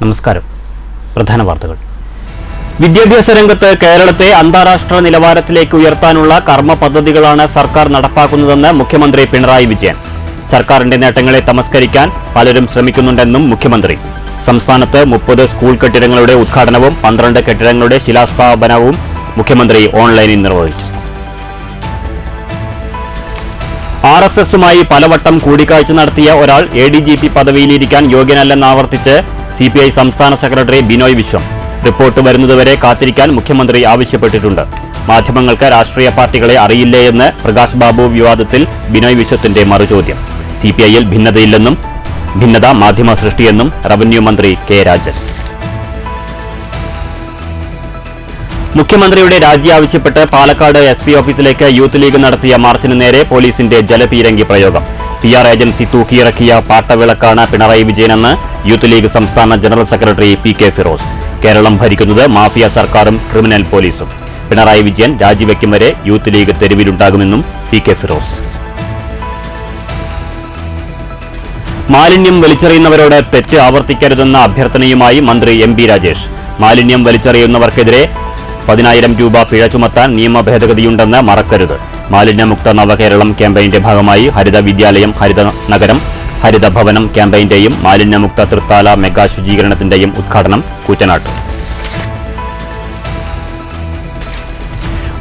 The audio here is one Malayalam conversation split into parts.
നമസ്കാരം. പ്രധാന വാർത്തകൾ. വിദ്യാഭ്യാസ രംഗത്ത് കേരളത്തെ അന്താരാഷ്ട്ര നിലവാരത്തിലേക്ക് ഉയർത്താനുള്ള കർമ്മ പദ്ധതികളാണ് സർക്കാർ നടപ്പാക്കുന്നതെന്ന് മുഖ്യമന്ത്രി പിണറായി വിജയൻ. സർക്കാരിന്റെ നേട്ടങ്ങളെ തമസ്കരിക്കാൻ പലരും ശ്രമിക്കുന്നുണ്ടെന്നും മുഖ്യമന്ത്രി. സംസ്ഥാനത്ത് 30 സ്കൂൾ കെട്ടിടങ്ങളുടെ ഉദ്ഘാടനവും 12 കെട്ടിടങ്ങളുടെ ശിലാസ്ഥാപനവും മുഖ്യമന്ത്രി ഓൺലൈനിൽ നിർവഹിച്ചു. RSSുമായി പലവട്ടം കൂടിക്കാഴ്ച നടത്തിയ ഒരാൾ ADGP പദവിയിലിരിക്കാൻ യോഗ്യനല്ലെന്നാവർത്തിച്ച് CPI സംസ്ഥാന സെക്രട്ടറി ബിനോയ് വിശ്വം. റിപ്പോർട്ട് വരുന്നതുവരെ കാത്തിരിക്കാൻ മുഖ്യമന്ത്രി ആവശ്യപ്പെട്ടിട്ടുണ്ട്. മാധ്യമങ്ങൾക്ക് രാഷ്ട്രീയ പാർട്ടികളെ അറിയില്ലേയെന്ന് പ്രകാശ് ബാബു വിവാദത്തിൽ ബിനോയ് വിശ്വത്തിന്റെ മറുചോദ്യം. CPIയിൽ ഭിന്നതയില്ലെന്നും ഭിന്നത മാധ്യമ സൃഷ്ടിയെന്നും റവന്യൂ മന്ത്രി കെ രാജൻ. മുഖ്യമന്ത്രിയുടെ രാജി ആവശ്യപ്പെട്ട് പാലക്കാട് SP ഓഫീസിലേക്ക് യൂത്ത് ലീഗ് നടത്തിയ മാർച്ചിന് നേരെ പോലീസിന്റെ ജലപീരങ്കി പ്രയോഗം. PR ഏജൻസി തൂക്കിയിറക്കിയ പാട്ടവിളക്കാണ് പിണറായി വിജയനെന്ന് യൂത്ത് ലീഗ് സംസ്ഥാന general secretary PK Firoz. Keralam ഭരിക്കുന്നത് മാഫിയ സർക്കാരും ക്രിമിനൽ പോലീസും. പിണറായി വിജയൻ രാജിവെക്കും വരെ യൂത്ത് ലീഗ് തെരുവിലുണ്ടാകുമെന്നും PK ഫിറോസ്. മാലിന്യം വലിച്ചെറിയുന്നവരോട് തെറ്റ് ആവർത്തിക്കരുതെന്ന അഭ്യർത്ഥനയുമായി മന്ത്രി MP രാജേഷ്. മാലിന്യം വലിച്ചെറിയുന്നവർക്കെതിരെ 10,000 രൂപ പിഴ ചുമത്താൻ നിയമ ഭേദഗതിയുണ്ടെന്ന് മറക്കരുത്. മാലിന്യമുക്ത നവകേരളം ക്യാമ്പയിന്റെ ഭാഗമായി ഹരിത വിദ്യാലയം, ഹരിത നഗരം, ഹരിത ഭവനം ക്യാമ്പയിന്റെയും മാലിന്യമുക്ത തൃത്താല മെഗാ ശുചീകരണത്തിന്റെയും ഉദ്ഘാടനം കൂറ്റനാട്ട്.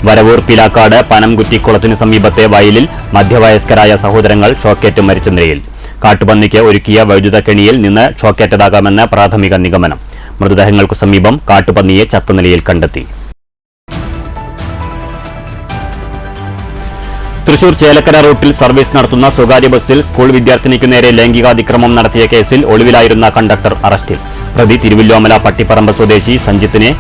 വരവൂർ പിലാക്കാട് പനംകുറ്റിക്കുളത്തിനു സമീപത്തെ വയലിൽ മധ്യവയസ്കരായ സഹോദരങ്ങൾ ഷോക്കേറ്റ് മരിച്ച നിലയിൽ. കാട്ടുപന്നിക്ക് ഒരുക്കിയ വൈദ്യുത കെണിയിൽ നിന്ന് ഷോക്കേറ്റതാകാമെന്ന് പ്രാഥമിക നിഗമനം. മൃതദേഹങ്ങൾക്കു സമീപം കാട്ടുപന്നിയെ ചത്ത നിലയിൽ കണ്ടെത്തി. തൃശൂർ ചേലക്കര റൂട്ടിൽ സർവീസ് നടത്തുന്ന സ്വകാര്യ ബസ്സിൽ സ്കൂൾ വിദ്യാർത്ഥിനിക്കു നേരെ ലൈംഗികാതിക്രമം നടത്തിയ കേസിൽ ഒളിവിലായിരുന്ന കണ്ടക്ടർ അറസ്റ്റിൽ. പ്രതി തിരുവല്ലോമല പട്ടിപ്പറമ്പ് സ്വദേശി സഞ്ജിത്തിനെ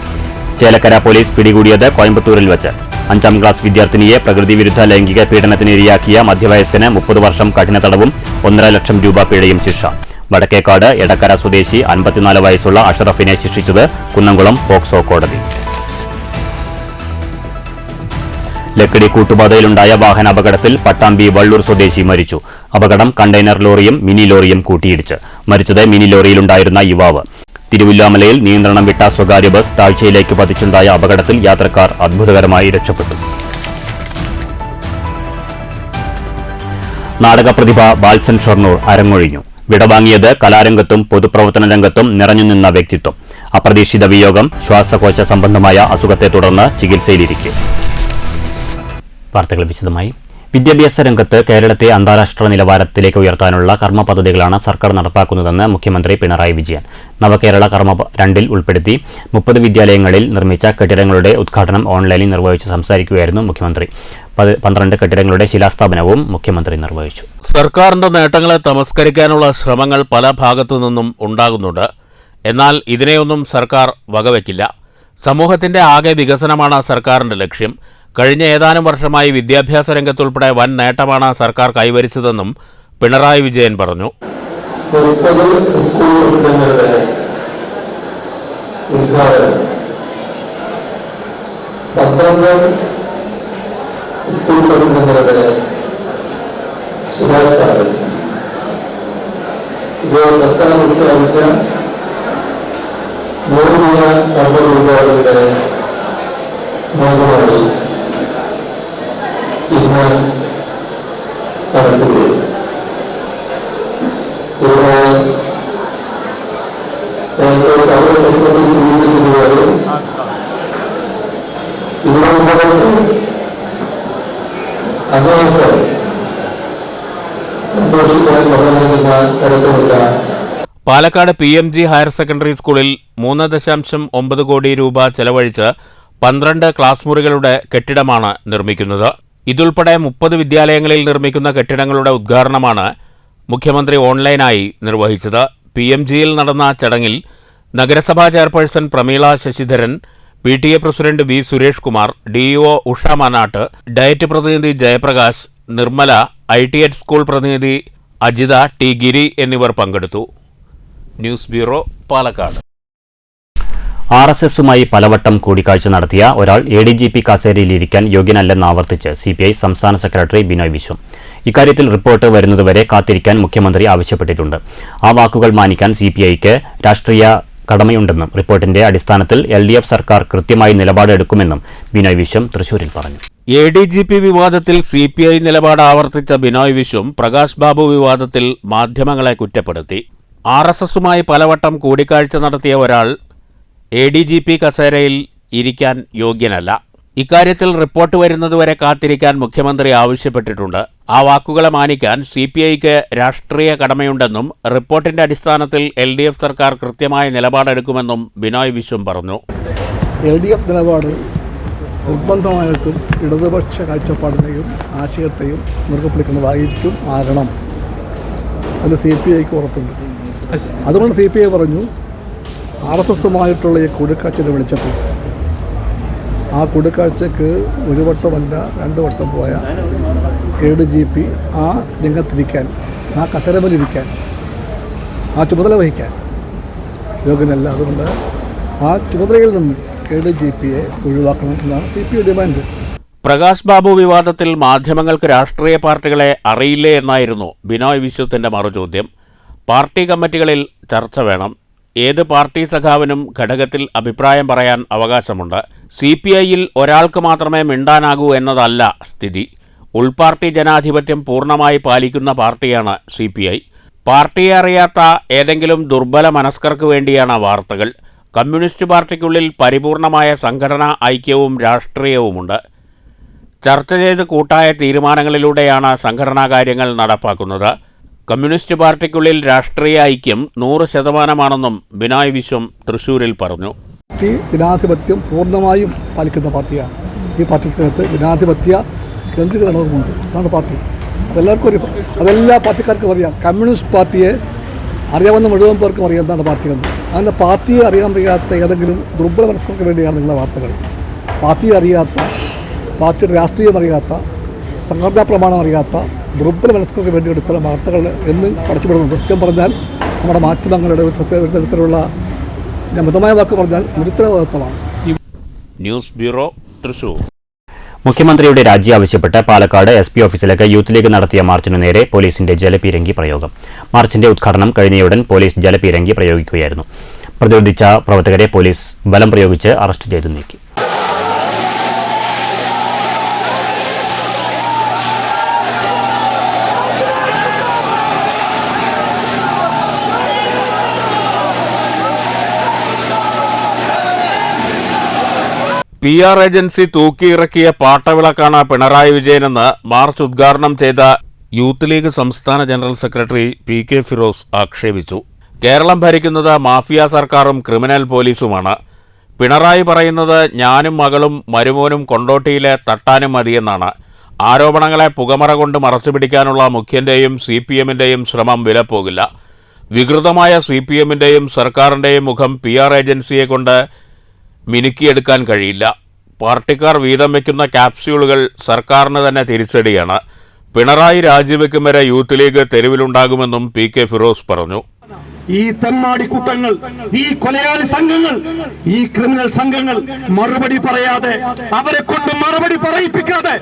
ചേലക്കര പോലീസ് പിടികൂടിയത് കോയമ്പത്തൂരിൽ വച്ച്. 5ാം ക്ലാസ് വിദ്യാർത്ഥിനിയെ പ്രകൃതിവിരുദ്ധ ലൈംഗിക പീഡനത്തിന് ഇരയാക്കിയ മധ്യവയസ്കന് 30 വർഷം കഠിന തടവും 1.5 ലക്ഷം രൂപ പിഴയും ശിക്ഷ. വടക്കേക്കാട് എടക്കര സ്വദേശി 54 വയസ്സുള്ള അഷറഫിനെ ശിക്ഷിച്ചത് കുന്നംകുളം പോക്സോ കോടതി. ലക്കിടി കൂട്ടുപാതയിലുണ്ടായ വാഹനാപകടത്തിൽ പട്ടാമ്പി വള്ളൂർ സ്വദേശി മരിച്ചു. അപകടം കണ്ടെയ്നർ ലോറിയും മിനി ലോറിയും കൂട്ടിയിടിച്ച്. മരിച്ചത് മിനി ലോറിയിലുണ്ടായിരുന്ന യുവാവ്. തിരുവല്ലോമലയിൽ നിയന്ത്രണം വിട്ട സ്വകാര്യ ബസ് താഴ്ചയിലേക്ക് പതിച്ചുണ്ടായ അപകടത്തിൽ യാത്രക്കാർ അത്ഭുതകരമായി രക്ഷപ്പെട്ടു. നാടകപ്രതിഭ ബാൽസൻ ഷൊർണൂർ അരങ്ങൊഴിഞ്ഞു. വിടവാങ്ങിയത് കലാരംഗത്തും പൊതുപ്രവർത്തന രംഗത്തും നിറഞ്ഞുനിന്ന വ്യക്തിത്വം. അപ്രതീക്ഷിത വിയോഗം. ശ്വാസകോശ സംബന്ധമായ അസുഖത്തെ തുടർന്ന് ചികിത്സയിലിരിക്കെ. വാർത്തകൾ വിശദമായി. വിദ്യാഭ്യാസ രംഗത്ത് കേരളത്തെ അന്താരാഷ്ട്ര നിലവാരത്തിലേക്ക് ഉയർത്താനുള്ള കർമ്മ പദ്ധതികളാണ് സർക്കാർ നടപ്പാക്കുന്നതെന്ന് മുഖ്യമന്ത്രി പിണറായി വിജയൻ. നവകേരള കർമ്മ 2ൽ ഉൾപ്പെടുത്തി 30 വിദ്യാലയങ്ങളിൽ നിർമ്മിച്ച കെട്ടിടങ്ങളുടെ ഉദ്ഘാടനം ഓൺലൈനിൽ നിർവഹിച്ച് സംസാരിക്കുകയായിരുന്നു മുഖ്യമന്ത്രി. 12 കെട്ടിടങ്ങളുടെ ശിലാസ്ഥാപനവും മുഖ്യമന്ത്രി നിർവഹിച്ചു. സർക്കാരിന്റെ നേട്ടങ്ങളെ തമസ്കരിക്കാനുള്ള ശ്രമങ്ങൾ പല ഭാഗത്തു നിന്നും ഉണ്ടാകുന്നുണ്ട്. എന്നാൽ ഇതിനെയൊന്നും സർക്കാർ വകവയ്ക്കില്ല. സമൂഹത്തിന്റെ ആകെ വികസനമാണ് സർക്കാരിന്റെ ലക്ഷ്യം. കഴിഞ്ഞ ഏതാനും വർഷമായി വിദ്യാഭ്യാസ രംഗത്തുൾപ്പെടെ വൻ നേട്ടമാണ് സർക്കാർ കൈവരിച്ചതെന്നും പിണറായി വിജയൻ പറഞ്ഞു. 30 സ്കൂൾ കെട്ടിടങ്ങളുടെ ഉദ്ഘാടനം, 12 സ്കൂൾ കെട്ടിടങ്ങളുടെ ശിലാസ്ഥാപനം, ഇത് സർക്കാർ പ്രഖ്യാപിച്ച 100 കർമ്മ രൂപയുടെ ഭാഗമായി ഇന്ന് നടത്തുകയും സൂചിപ്പിച്ചതുപോലെ ഇവിടെ അങ്ങേയറ്റം സന്തോഷിക്കാൻ പകരുന്ന തരത്തിലുള്ള പാലക്കാട് PMG ഹയർ സെക്കൻഡറി സ്കൂളിൽ 3.9 കോടി രൂപ ചെലവഴിച്ച് 12 ക്ലാസ് മുറികളുടെ കെട്ടിടമാണ് നിർമ്മിക്കുന്നത്. ഇതുൾപ്പെടെ 30 വിദ്യാലയങ്ങളിൽ നിർമ്മിക്കുന്ന കെട്ടിടങ്ങളുടെ ഉദ്ഘാടനമാണ് മുഖ്യമന്ത്രി ഓൺലൈനായി നിർവഹിച്ചത്. PMGയിൽ നടന്ന ചടങ്ങിൽ നഗരസഭാ chairperson Prameela Sasidharan, PTA president V Suresh Kumar, DEO Usha Manatt, DIET പ്രതിനിധി ജയപ്രകാശ്, നിർമ്മല, ITH സ്കൂൾ പ്രതിനിധി അജിത, T ഗിരി എന്നിവർ പങ്കെടുത്തു. News bureau, Palakkad. RSSുമായി പലവട്ടം കൂടിക്കാഴ്ച നടത്തിയ ഒരാൾ ADGP കസേരയിലിരിക്കാൻ യോഗ്യനല്ലെന്നാവർത്തിച്ച് CPI സംസ്ഥാന സെക്രട്ടറി ബിനോയ് വിശ്വം. ഇക്കാര്യത്തിൽ റിപ്പോർട്ട് വരുന്നതുവരെ കാത്തിരിക്കാൻ മുഖ്യമന്ത്രി ആവശ്യപ്പെട്ടിട്ടുണ്ട്. ആ വാക്കുകൾ മാനിക്കാൻ CPIക്ക് രാഷ്ട്രീയ കടമയുണ്ടെന്നും റിപ്പോർട്ടിന്റെ അടിസ്ഥാനത്തിൽ LDF സർക്കാർ കൃത്യമായി നിലപാടെടുക്കുമെന്നും ബിനോയ് വിശ്വം തൃശൂരിൽ പറഞ്ഞു. ADGP വിവാദത്തിൽ CPI നിലപാട് ആവർത്തിച്ച ബിനോയ് വിശ്വം പ്രകാശ് ബാബു വിവാദത്തിൽ മാധ്യമങ്ങളെ കുറ്റപ്പെടുത്തി. RSSുമായി പലവട്ടം കൂടിക്കാഴ്ച നടത്തിയ ഒരാൾ ADGP കസേരയിൽ ഇരിക്കാൻ യോഗ്യനല്ല. ഇക്കാര്യത്തിൽ റിപ്പോർട്ട് വരുന്നതുവരെ കാത്തിരിക്കാൻ മുഖ്യമന്ത്രി ആവശ്യപ്പെട്ടിട്ടുണ്ട്. ആ വാക്കുകളെ മാനിക്കാൻ CPIക്ക് രാഷ്ട്രീയ കടമയുണ്ടെന്നും റിപ്പോർട്ടിന്റെ അടിസ്ഥാനത്തിൽ LDF സർക്കാർ കൃത്യമായ നിലപാടെടുക്കുമെന്നും ബിനോയ് വിശ്വം പറഞ്ഞു. LDF നിലപാട് നിർബന്ധമായിട്ടും ഇടതുപക്ഷ കാഴ്ചപ്പാടിനെയും ആശയത്തെയും മുറുകെ പിടിക്കുന്നതായിരിക്കും ആകണം. അതിൽ CPIക്ക് ഉറപ്പുണ്ട്. അതുകൊണ്ട് CPI പറഞ്ഞു RSSുമായിട്ടുള്ള ഈ കൂടിക്കാഴ്ചയുടെ വെളിച്ചത്തിൽ ആ കൂടിക്കാഴ്ചക്ക് ഒരു വട്ടമല്ല 2 വട്ടം പോയ ADGP ആ രംഗത്തിരിക്കാൻ, ആ കസേരമേലിരിക്കാൻ, ആ ചുമതല വഹിക്കാൻ യോഗ്യനല്ല. അതുകൊണ്ട് ആ ചുമതലയിൽ നിന്ന് ADGPയെ ഒഴിവാക്കണം എന്നാണ് CPI ഡിമാൻഡ്. പ്രകാശ് ബാബു വിവാദത്തിൽ മാധ്യമങ്ങൾക്ക് രാഷ്ട്രീയ പാർട്ടികളെ അറിയില്ലേ എന്നായിരുന്നു ബിനോയ് വിശ്വത്തിന്റെ മറുചോദ്യം. പാർട്ടി കമ്മിറ്റികളിൽ ചർച്ച വേണം. ഏത് പാർട്ടി സഖാവിനും ഘടകത്തിൽ അഭിപ്രായം പറയാൻ അവകാശമുണ്ട്. CPIയിൽ ഒരാൾക്ക് മാത്രമേ മിണ്ടാനാകൂ എന്നതല്ല സ്ഥിതി. ഉൾപാർട്ടി ജനാധിപത്യം പൂർണ്ണമായി പാലിക്കുന്ന പാർട്ടിയാണ് CPI. പാർട്ടിയെ അറിയാത്ത ഏതെങ്കിലും ദുർബല മനസ്കർക്ക് വേണ്ടിയാണ് വാർത്തകൾ. കമ്മ്യൂണിസ്റ്റ് പാർട്ടിക്കുള്ളിൽ പരിപൂർണമായ സംഘടനാ ഐക്യവും രാഷ്ട്രീയവുമുണ്ട്. ചർച്ച ചെയ്ത് കൂട്ടായ തീരുമാനങ്ങളിലൂടെയാണ് സംഘടനാ കാര്യങ്ങൾ നടപ്പാക്കുന്നത്. കമ്മ്യൂണിസ്റ്റ് പാർട്ടിക്കുള്ളിൽ രാഷ്ട്രീയ ഐക്യം 100% ബിനോയ് വിശ്വം തൃശൂരിൽ പറഞ്ഞു. പാർട്ടി ജനാധിപത്യം പൂർണ്ണമായും പാലിക്കുന്ന പാർട്ടിയാണ്. ഈ പാർട്ടിക്കകത്ത് ജനാധിപത്യ കേന്ദ്രീകരണവുമുണ്ട്. അതാണ് പാർട്ടി. അതെല്ലാ പാർട്ടിക്കാർക്കും അറിയാം. കമ്മ്യൂണിസ്റ്റ് പാർട്ടിയെ അറിയാവുന്ന മുഴുവൻ പേർക്കും അറിയാം എന്താണ് പാർട്ടിയെന്ന്. അങ്ങനെ പാർട്ടിയെ അറിയാൻ വയ്യാത്ത ഏതെങ്കിലും ദുർബല മനസ്കർക്ക് വേണ്ടിയാണ് നിങ്ങളുടെ വാർത്തകൾ. പാർട്ടിയെ അറിയാത്ത, പാർട്ടിയുടെ രാഷ്ട്രീയം അറിയാത്ത, സംഘടനാ പ്രമാണം അറിയാത്ത ദുർബല മനസ്കർക്ക് വേണ്ടി എടുത്തുള്ള വാർത്തകൾ എന്ന് പഠിച്ചുവിടുന്നത്. സത്യം പറഞ്ഞാൽ നമ്മുടെ മാധ്യമങ്ങളുടെ തരത്തിലുള്ള മിതമായ വാക്ക് പറഞ്ഞാൽ നിരുത്തരവാദിത്വമാണ്. News bureau, Thrissur. മുഖ്യമന്ത്രിയുടെ രാജി ആവശ്യപ്പെട്ട് പാലക്കാട് SP ഓഫീസിലേക്ക് യൂത്ത് ലീഗ് നടത്തിയ മാർച്ചിനു നേരെ പോലീസിന്റെ ജലപീരങ്കി പ്രയോഗം. മാർച്ചിന്റെ ഉദ്ഘാടനം കഴിഞ്ഞയുടൻ പോലീസ് ജലപീരങ്കി പ്രയോഗിക്കുകയായിരുന്നു. പ്രതിരോധിച്ച പ്രവർത്തകരെ പോലീസ് ബലം പ്രയോഗിച്ച് അറസ്റ്റ് ചെയ്തു നീക്കി. PR ഏജൻസി തൂക്കിയിറക്കിയ പാട്ടവിളക്കാണ് പിണറായി വിജയനെന്ന് മാർച്ച് ഉദ്ഘാടനം ചെയ്ത യൂത്ത് ലീഗ് സംസ്ഥാന ജനറൽ സെക്രട്ടറി PK ഫിറോസ് ആക്ഷേപിച്ചു. കേരളം ഭരിക്കുന്നത് മാഫിയ സർക്കാരും ക്രിമിനൽ പോലീസുമാണ്. പിണറായി പറയുന്നത് ഞാനും മകളും മരുമോനും കൊണ്ടോട്ടിയിലെ തട്ടാനും മതിയെന്നാണ്. ആരോപണങ്ങളെ പുകമറ കൊണ്ട് മറച്ചുപിടിക്കാനുള്ള മുഖ്യന്റെയും CPMന്റെയും ശ്രമം വിലപ്പോകില്ല. വികൃതമായ CPMന്റെയും സർക്കാരിന്റെയും മുഖം PR ഏജൻസിയെ കൊണ്ട് മിനുക്കിയെടുക്കാൻ കഴിയില്ല. പാർട്ടിക്കാർ വീതം വയ്ക്കുന്ന ക്യാപ്സ്യൂളുകൾ സർക്കാരിന് തന്നെ തിരിച്ചടിയാണ്. പിണറായി രാജിവെക്കും വരെ യൂത്ത് ലീഗ് തെരുവിലുണ്ടാകുമെന്നും PK ഫിറോസ് പറഞ്ഞു. ഈ തെമ്മാടിക്കൂട്ടങ്ങൾ, ഈ കൊലയാളി സംഘങ്ങൾ, ഈ ക്രിമിനൽ സംഘങ്ങൾ മറുപടി പറയാതെ, അവരെ കൊണ്ട് മറുപടി പറയിപ്പിക്കാതെ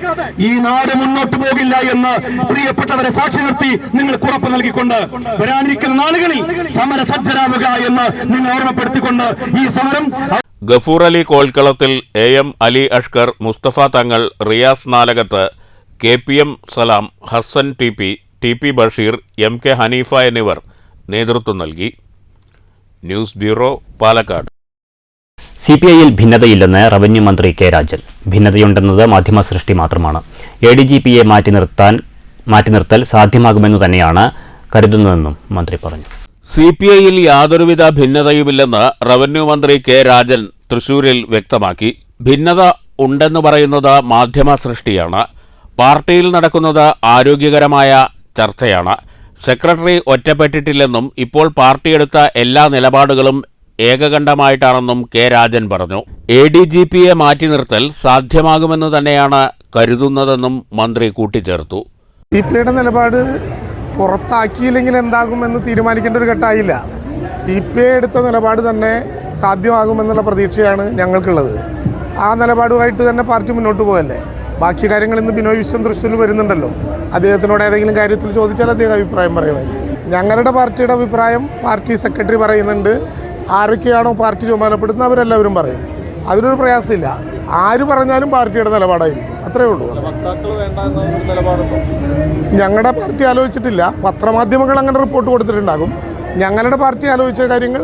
ഈ നാട് മുന്നോട്ട് പോകില്ല എന്ന് പ്രിയപ്പെട്ടവരെ സാക്ഷി നിർത്തി നിങ്ങൾക്ക് ഉറപ്പ് നൽകിക്കൊണ്ട് വരാനിരിക്കുന്ന നാളുകളിൽ സമരസജ്ജരാവുക എന്ന് നിങ്ങൾ ഓർമ്മപ്പെടുത്തിക്കൊണ്ട് ഈ സമരം Gafoor Ali കോൽക്കളത്തിൽ, AM Ali Ashkar, Mustafa Thangal, Riyas Nalakath, KPM Salam, Hasan TP Basheer, MK Haneefa എന്നിവർ നേതൃത്വം നൽകി. News bureau, Palakkad. CPIയിൽ ഭിന്നതയില്ലെന്ന് റവന്യൂ മന്ത്രി K രാജൻ. ഭിന്നതയുണ്ടെന്നത് മാധ്യമ സൃഷ്ടി മാത്രമാണ്. ADGPയെ മാറ്റി നിർത്തൽ സാധ്യമാകുമെന്നു തന്നെയാണ് കരുതുന്നതെന്നും മന്ത്രി പറഞ്ഞു. CPIയിൽ യാതൊരുവിധ ഭിന്നതയുമില്ലെന്ന് റവന്യൂ മന്ത്രി K രാജൻ തൃശൂരിൽ വ്യക്തമാക്കി. ഭിന്നത ഉണ്ടെന്ന് പറയുന്നത് മാധ്യമ സൃഷ്ടിയാണ്. പാർട്ടിയിൽ നടക്കുന്നത് ആരോഗ്യകരമായ ചർച്ചയാണ്. സെക്രട്ടറി ഒറ്റപ്പെട്ടിട്ടില്ലെന്നും ഇപ്പോൾ പാർട്ടിയെടുത്ത എല്ലാ നിലപാടുകളും ഏകകണ്ഠമായിട്ടാണെന്നും K രാജൻ പറഞ്ഞു. ADGPയെ മാറ്റി നിർത്തൽ സാധ്യമാകുമെന്ന് തന്നെയാണ് കരുതുന്നതെന്നും മന്ത്രി കൂട്ടിച്ചേർത്തു. CPIയുടെ നിലപാട് പുറത്താക്കിയില്ലെങ്കിൽ എന്താകുമെന്ന് തീരുമാനിക്കേണ്ട ഒരു ഘട്ടമായില്ല. CPI എടുത്ത നിലപാട് തന്നെ സാധ്യമാകുമെന്നുള്ള പ്രതീക്ഷയാണ് ഞങ്ങൾക്കുള്ളത്. ആ നിലപാടുമായിട്ട് തന്നെ പാർട്ടി മുന്നോട്ട് പോകല്ലേ. ബാക്കി കാര്യങ്ങൾ ഇന്ന് ബിനോയ് വിശ്വം തൃശ്ശൂരിൽ വരുന്നുണ്ടല്ലോ. അദ്ദേഹത്തിനോട് ഏതെങ്കിലും കാര്യത്തിൽ ചോദിച്ചാൽ അദ്ദേഹം അഭിപ്രായം പറയുമായിരിക്കും. ഞങ്ങളുടെ പാർട്ടിയുടെ അഭിപ്രായം പാർട്ടി സെക്രട്ടറി പറയുന്നുണ്ട്. ആരൊക്കെയാണോ പാർട്ടി ചുമതലപ്പെടുത്തുന്നത് അവരെല്ലാവരും പറയും. അതിനൊരു പ്രയാസമില്ല. ആര് പറഞ്ഞാലും പാർട്ടിയുടെ നിലപാടായിരിക്കും, അത്രയേ ഉള്ളൂ. ഞങ്ങളുടെ പാർട്ടി ആലോചിച്ചിട്ടില്ല. പത്രമാധ്യമങ്ങൾ അങ്ങനെ റിപ്പോർട്ട് കൊടുത്തിട്ടുണ്ടാകും. ഞങ്ങളുടെ പാർട്ടി ആലോചിച്ച കാര്യങ്ങൾ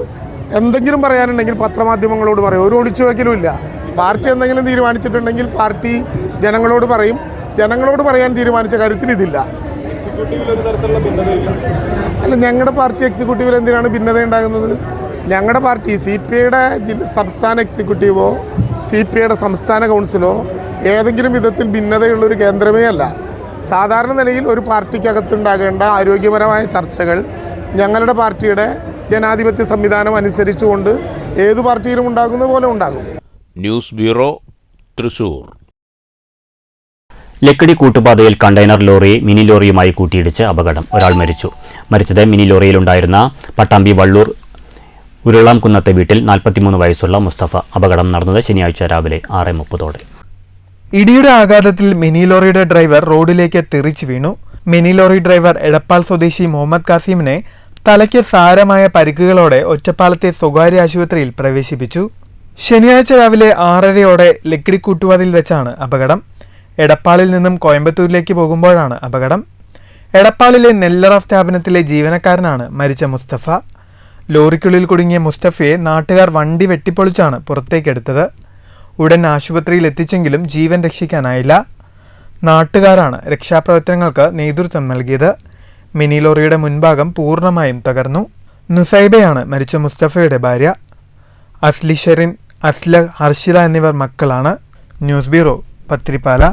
എന്തെങ്കിലും പറയാനുണ്ടെങ്കിൽ പത്രമാധ്യമങ്ങളോട് പറയും. ഒരു ഒളിച്ചുവെക്കലും ഇല്ല. പാർട്ടി എന്തെങ്കിലും തീരുമാനിച്ചിട്ടുണ്ടെങ്കിൽ പാർട്ടി ജനങ്ങളോട് പറയും. ജനങ്ങളോട് പറയാൻ തീരുമാനിച്ച കാര്യത്തിൽ ഇതില്ല. അല്ല, ഞങ്ങളുടെ പാർട്ടി എക്സിക്യൂട്ടീവിൽ എന്തിനാണ് ഭിന്നത ഉണ്ടാകുന്നത്? ഞങ്ങളുടെ പാർട്ടി CPIയുടെ സംസ്ഥാന എക്സിക്യൂട്ടീവോ CPIയുടെ സംസ്ഥാന കൗൺസിലോ ഏതെങ്കിലും വിധത്തിൽ ഭിന്നതയുള്ളൊരു കേന്ദ്രമേ അല്ല. സാധാരണ നിലയിൽ ഒരു പാർട്ടിക്കകത്തുണ്ടാകേണ്ട ആരോഗ്യപരമായ ചർച്ചകൾ ഞങ്ങളുടെ പാർട്ടിയുടെ ജനാധിപത്യ സംവിധാനം അനുസരിച്ചുകൊണ്ട് ഏതു പാർട്ടിയിലും ഉണ്ടാകുന്ന പോലെ ഉണ്ടാകും. News bureau, Thrissur. ലക്കിടി കൂട്ടുപാതയിൽ കണ്ടെയ്നർ ലോറി മിനി ലോറിയുമായി കൂട്ടിയിടിച്ച് അപകടം. ഒരാൾ മരിച്ചു. മരിച്ചത് മിനി ലോറിയിലുണ്ടായിരുന്ന പട്ടാമ്പി വള്ളൂർ ഉരുളാംകുന്നത്തെ വീട്ടിൽ 43 വയസ്സുള്ള മുസ്തഫ. അപകടം നടന്നത് ശനിയാഴ്ച രാവിലെ 6:30. ഇടിയുടെ ആഘാതത്തിൽ മിനി ലോറിയുടെ ഡ്രൈവർ റോഡിലേക്ക് തെറിച്ചു വീണു. മിനി ലോറി ഡ്രൈവർ എടപ്പാൾ സ്വദേശി മുഹമ്മദ് കാസിമിനെ തലയ്ക്ക് സാരമായ പരിക്കുകളോടെ ഒറ്റപ്പാലത്തെ സ്വകാര്യ ആശുപത്രിയിൽ പ്രവേശിപ്പിച്ചു. ശനിയാഴ്ച രാവിലെ 6:30 ലക്കിടി കൂട്ടുപാതയിൽ വെച്ചാണ് അപകടം. എടപ്പാളിൽ നിന്നും കോയമ്പത്തൂരിലേക്ക് പോകുമ്പോഴാണ് അപകടം. എടപ്പാളിലെ നെല്ലറ സ്ഥാപനത്തിലെ ജീവനക്കാരനാണ് മരിച്ച മുസ്തഫ. ലോറിക്കുള്ളിൽ കുടുങ്ങിയ മുസ്തഫയെ നാട്ടുകാർ വണ്ടി വെട്ടിപ്പൊളിച്ചാണ് പുറത്തേക്കെടുത്തത്. ഉടൻ ആശുപത്രിയിൽ എത്തിച്ചെങ്കിലും ജീവൻ രക്ഷിക്കാനായില്ല. നാട്ടുകാരാണ് രക്ഷാപ്രവർത്തനങ്ങൾക്ക് നേതൃത്വം നൽകിയത്. മിനി ലോറിയുടെ മുൻഭാഗം പൂർണ്ണമായും തകർന്നു. നുസൈബയാണ് മരിച്ച മുസ്തഫയുടെ ഭാര്യ. അസ്ലി ഷെറിൻ, അസ്ല, ഹർഷിത എന്നിവർ മക്കളാണ്. News bureau, Pathirippala.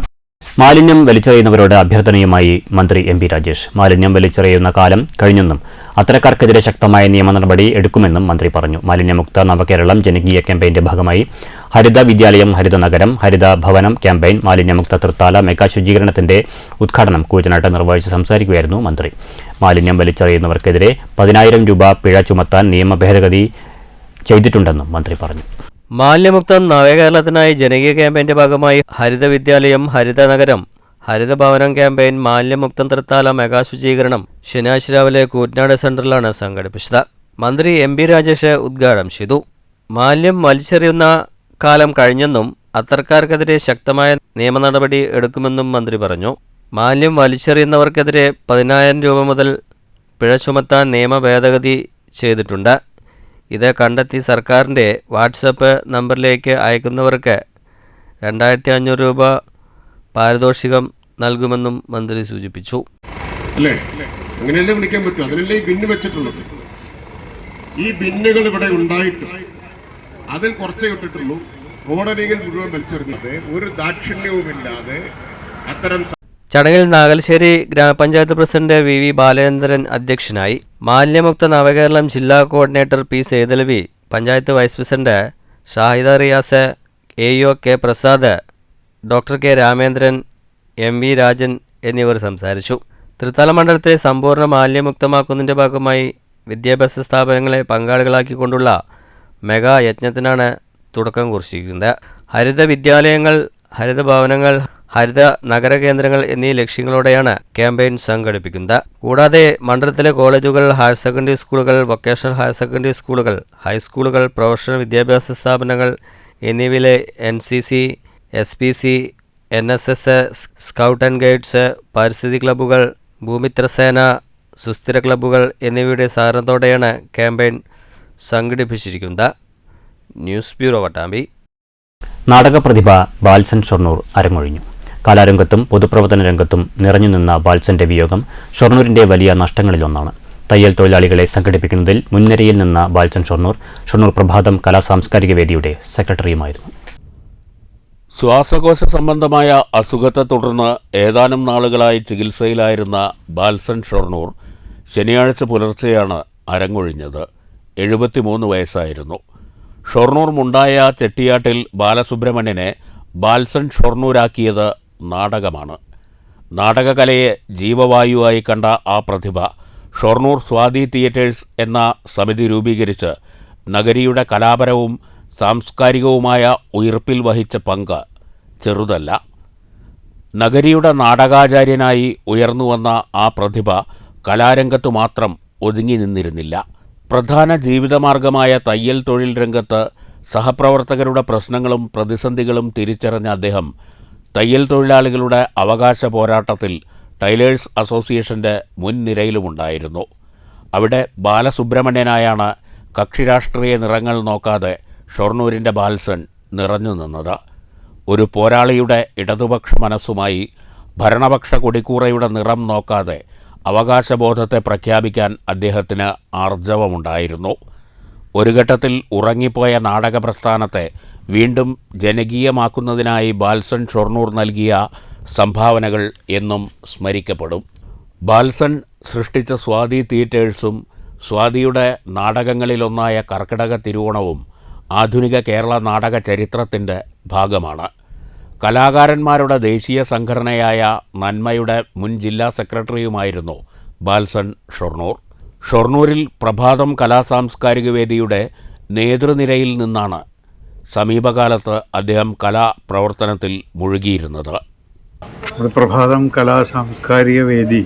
മാലിന്യം വലിച്ചെറിയുന്നവരോട് അഭ്യർത്ഥനയുമായി മന്ത്രി MP രാജേഷ്. മാലിന്യം വലിച്ചെറിയുന്ന കാലം കഴിഞ്ഞെന്നും അത്തരക്കാർക്കെതിരെ ശക്തമായ നിയമ നടപടി എടുക്കുമെന്നും മന്ത്രി പറഞ്ഞു. മാലിന്യമുക്ത നവകേരളം ജനകീയ ക്യാമ്പയിന്റെ ഭാഗമായി ഹരിത വിദ്യാലയം, ഹരിത നഗരം, ഹരിത ഭവനം ക്യാമ്പയിൻ, മാലിന്യമുക്ത തൃത്താല മെഗാ ശുചീകരണത്തിന്റെ ഉദ്ഘാടനം കൂറ്റനാട്ട് നിർവഹിച്ച് സംസാരിക്കുകയായിരുന്നു മന്ത്രി. മാലിന്യം വലിച്ചെറിയുന്നവർക്കെതിരെ 10,000 രൂപ പിഴ ചുമത്താൻ നിയമ ഭേദഗതി ചെയ്തിട്ടുണ്ടെന്നും മന്ത്രി പറഞ്ഞു. മാലിന്യമുക്ത നവകേരളത്തിനായി ജനകീയ ക്യാമ്പയിന്റെ ഭാഗമായി ഹരിത വിദ്യാലയം, ഹരിത നഗരം, ഹരിത ഭവനം ക്യാമ്പയിൻ, മാലിന്യമുക്തം തൃത്താല മെഗാ ശുചീകരണം ശനിയാഴ്ച രാവിലെ കൂറ്റനാട് സെന്ററിലാണ് സംഘടിപ്പിച്ചത്. മന്ത്രി MP രാജേഷ് ഉദ്ഘാടനം ചെയ്തു. മാലിന്യം വലിച്ചെറിയുന്ന കാലം കഴിഞ്ഞെന്നും അത്തരക്കാർക്കെതിരെ ശക്തമായ നിയമ നടപടി എടുക്കുമെന്നും മന്ത്രി പറഞ്ഞു. മാലിന്യം വലിച്ചെറിയുന്നവർക്കെതിരെ 10,000 രൂപ മുതൽ പിഴ ചുമത്താൻ നിയമ ഭേദഗതി ചെയ്തിട്ടുണ്ട്. ഇത് കണ്ടെത്തി സർക്കാരിൻ്റെ വാട്സപ്പ് നമ്പറിലേക്ക് അയക്കുന്നവർക്ക് 2,500 രൂപ പാരിതോഷികം നൽകുമെന്നും മന്ത്രി സൂചിപ്പിച്ചു. അല്ലേ, അങ്ങനെയല്ലേ വിളിക്കാൻ പറ്റൂ? അതിനല്ലേ ഈ ബിന്ന് വെച്ചിട്ടുള്ളത്. ഈ ബിന്നുകൾ ഇവിടെ ഉണ്ടായിട്ട് അതിൽ കുറച്ചേ ഇട്ടിട്ടുള്ളൂ. റോഡരികിൽ മുഴുവൻ വലിച്ചെറിഞ്ഞത് ഒരു ദാക്ഷിണ്യവുമില്ലാതെ അത്തരം. ചടങ്ങിൽ നാഗൽശ്ശേരി ഗ്രാമപഞ്ചായത്ത് പ്രസിഡന്റ് VV ബാലേന്ദ്രൻ അധ്യക്ഷനായി. മാലിന്യമുക്ത നവകേരളം ജില്ലാ coordinator P Sethalavi, panchayat vice president Shahida Riyas, AO K Prasad, doctor K Ramendran, MV Rajan എന്നിവർ സംസാരിച്ചു. തൃത്താല മണ്ഡലത്തെ സമ്പൂർണ്ണ മാലിന്യമുക്തമാക്കുന്നതിൻ്റെ ഭാഗമായി വിദ്യാഭ്യാസ സ്ഥാപനങ്ങളെ പങ്കാളികളാക്കിക്കൊണ്ടുള്ള മെഗാ യജ്ഞത്തിനാണ് തുടക്കം കുറിച്ചിരിക്കുന്നത്. ഹരിത വിദ്യാലയങ്ങൾ, ഹരിത ഭവനങ്ങൾ, ഹരിത നഗര കേന്ദ്രങ്ങൾ എന്നീ ലക്ഷ്യങ്ങളോടെയാണ് ക്യാമ്പയിൻ സംഘടിപ്പിക്കുന്നത്. കൂടാതെ മണ്ഡലത്തിലെ കോളേജുകൾ, ഹയർ സെക്കൻഡറി സ്കൂളുകൾ, വൊക്കേഷണൽ ഹയർ സെക്കൻഡറി സ്കൂളുകൾ, ഹൈസ്കൂളുകൾ, പ്രൊഫഷണൽ വിദ്യാഭ്യാസ സ്ഥാപനങ്ങൾ എന്നിവയിലെ NCC, SPC, NSS, scout and guides, പരിസ്ഥിതി ക്ലബ്ബുകൾ, ഭൂമിത്രസേന, സുസ്ഥിര ക്ലബ്ബുകൾ എന്നിവയുടെ സഹകരണത്തോടെയാണ് ക്യാമ്പയിൻ സംഘടിപ്പിച്ചിരിക്കുന്നത്. News bureau, Pattambi. നാടകപ്രതിഭ ബാൽസൻ ഷൊർണൂർ അരങ്ങൊഴിഞ്ഞു. കലാരംഗത്തും പൊതുപ്രവർത്തന രംഗത്തും നിറഞ്ഞുനിന്ന ബാൽസന്റെ വിയോഗം ഷൊർണൂരിന്റെ വലിയ നഷ്ടങ്ങളിലൊന്നാണ്. തയ്യൽ തൊഴിലാളികളെ സംഘടിപ്പിക്കുന്നതിൽ മുൻനിരയിൽ നിന്ന ബാൽസൻ ഷൊർണൂർ പ്രഭാതം കലാ സാംസ്കാരിക വേദിയുടെ സെക്രട്ടറിയുമായിരുന്നു. ശ്വാസകോശ സംബന്ധമായ അസുഖത്തെ തുടർന്ന് ഏതാനും നാളുകളായി ചികിത്സയിലായിരുന്ന ബാൽസൻ ഷൊർണൂർ ശനിയാഴ്ച പുലർച്ചെയാണ് അരങ്ങൊഴിഞ്ഞത്. 73 വയസ്സായിരുന്നു. ഷൊർണൂർ മുണ്ടായ ചെട്ടിയാട്ടിൽ ബാലസുബ്രഹ്മണ്യനെ ബാൽസൻ ഷൊർണൂരാക്കിയത് നാടകമാണ്. നാടകകലയെ ജീവവായുവായി കണ്ട ആ പ്രതിഭ ഷൊർണൂർ സ്വാതി തിയേറ്റേഴ്സ് എന്ന സമിതി രൂപീകരിച്ച് നഗരിയുടെ കലാപരവും സാംസ്കാരികവുമായ ഉയിർപ്പിൽ വഹിച്ച പങ്ക് ചെറുതല്ല. നഗരിയുടെ നാടകാചാര്യനായി ഉയർന്നുവന്ന ആ പ്രതിഭ കലാരംഗത്തു മാത്രം ഒതുങ്ങി നിന്നിരുന്നില്ല. പ്രധാന ജീവിതമാർഗമായ തയ്യൽ തൊഴിൽ രംഗത്ത് സഹപ്രവർത്തകരുടെ പ്രശ്നങ്ങളും പ്രതിസന്ധികളും തിരിച്ചറിഞ്ഞ അദ്ദേഹം തയ്യൽ തൊഴിലാളികളുടെ അവകാശ പോരാട്ടത്തിൽ ടൈലേഴ്സ് അസോസിയേഷൻ്റെ മുൻനിരയിലുമുണ്ടായിരുന്നു. അവിടെ ബാലസുബ്രഹ്മണ്യനായാണ് കക്ഷിരാഷ്ട്രീയ നിറങ്ങൾ നോക്കാതെ ഷൊർണൂരിൻ്റെ ബാൽസൺ നിറഞ്ഞു നിന്നത്. ഒരു പോരാളിയുടെ ഇടതുപക്ഷ മനസ്സുമായി ഭരണപക്ഷ കൊടിക്കൂറയുടെ നിറം നോക്കാതെ അവകാശബോധത്തെ പ്രഖ്യാപിക്കാൻ അദ്ദേഹത്തിന് ആർജവമുണ്ടായിരുന്നു. ഒരു ഘട്ടത്തിൽ ഉറങ്ങിപ്പോയ നാടക പ്രസ്ഥാനത്തെ വീണ്ടും ജനകീയമാക്കുന്നതിനായി ബാൽസൺ ഷൊർണൂർ നൽകിയ സംഭാവനകൾ എന്നും സ്മരിക്കപ്പെടും. ബാൽസൺ സൃഷ്ടിച്ച സ്വാതി തിയേറ്റേഴ്സും സ്വാതിയുടെ നാടകങ്ങളിലൊന്നായ കർക്കിടക തിരുവോണവും ആധുനിക കേരള നാടക ചരിത്രത്തിൻ്റെ ഭാഗമാണ്. കലാകാരന്മാരുടെ ദേശീയ സംഘടനയായ നന്മയുടെ മുൻ ജില്ലാ സെക്രട്ടറിയുമായിരുന്നു ബാൽസൺ ഷൊർണൂർ. ഷൊർണൂരിൽ പ്രഭാതം കലാസാംസ്കാരിക വേദിയുടെ നേതൃനിരയിൽ നിന്നാണ് സമീപകാലത്ത് അദ്ദേഹം കലാപ്രവർത്തനത്തിൽ മുഴുകിയിരുന്നത്. പ്രഭാതം കലാസാംസ്കാരിക വേദി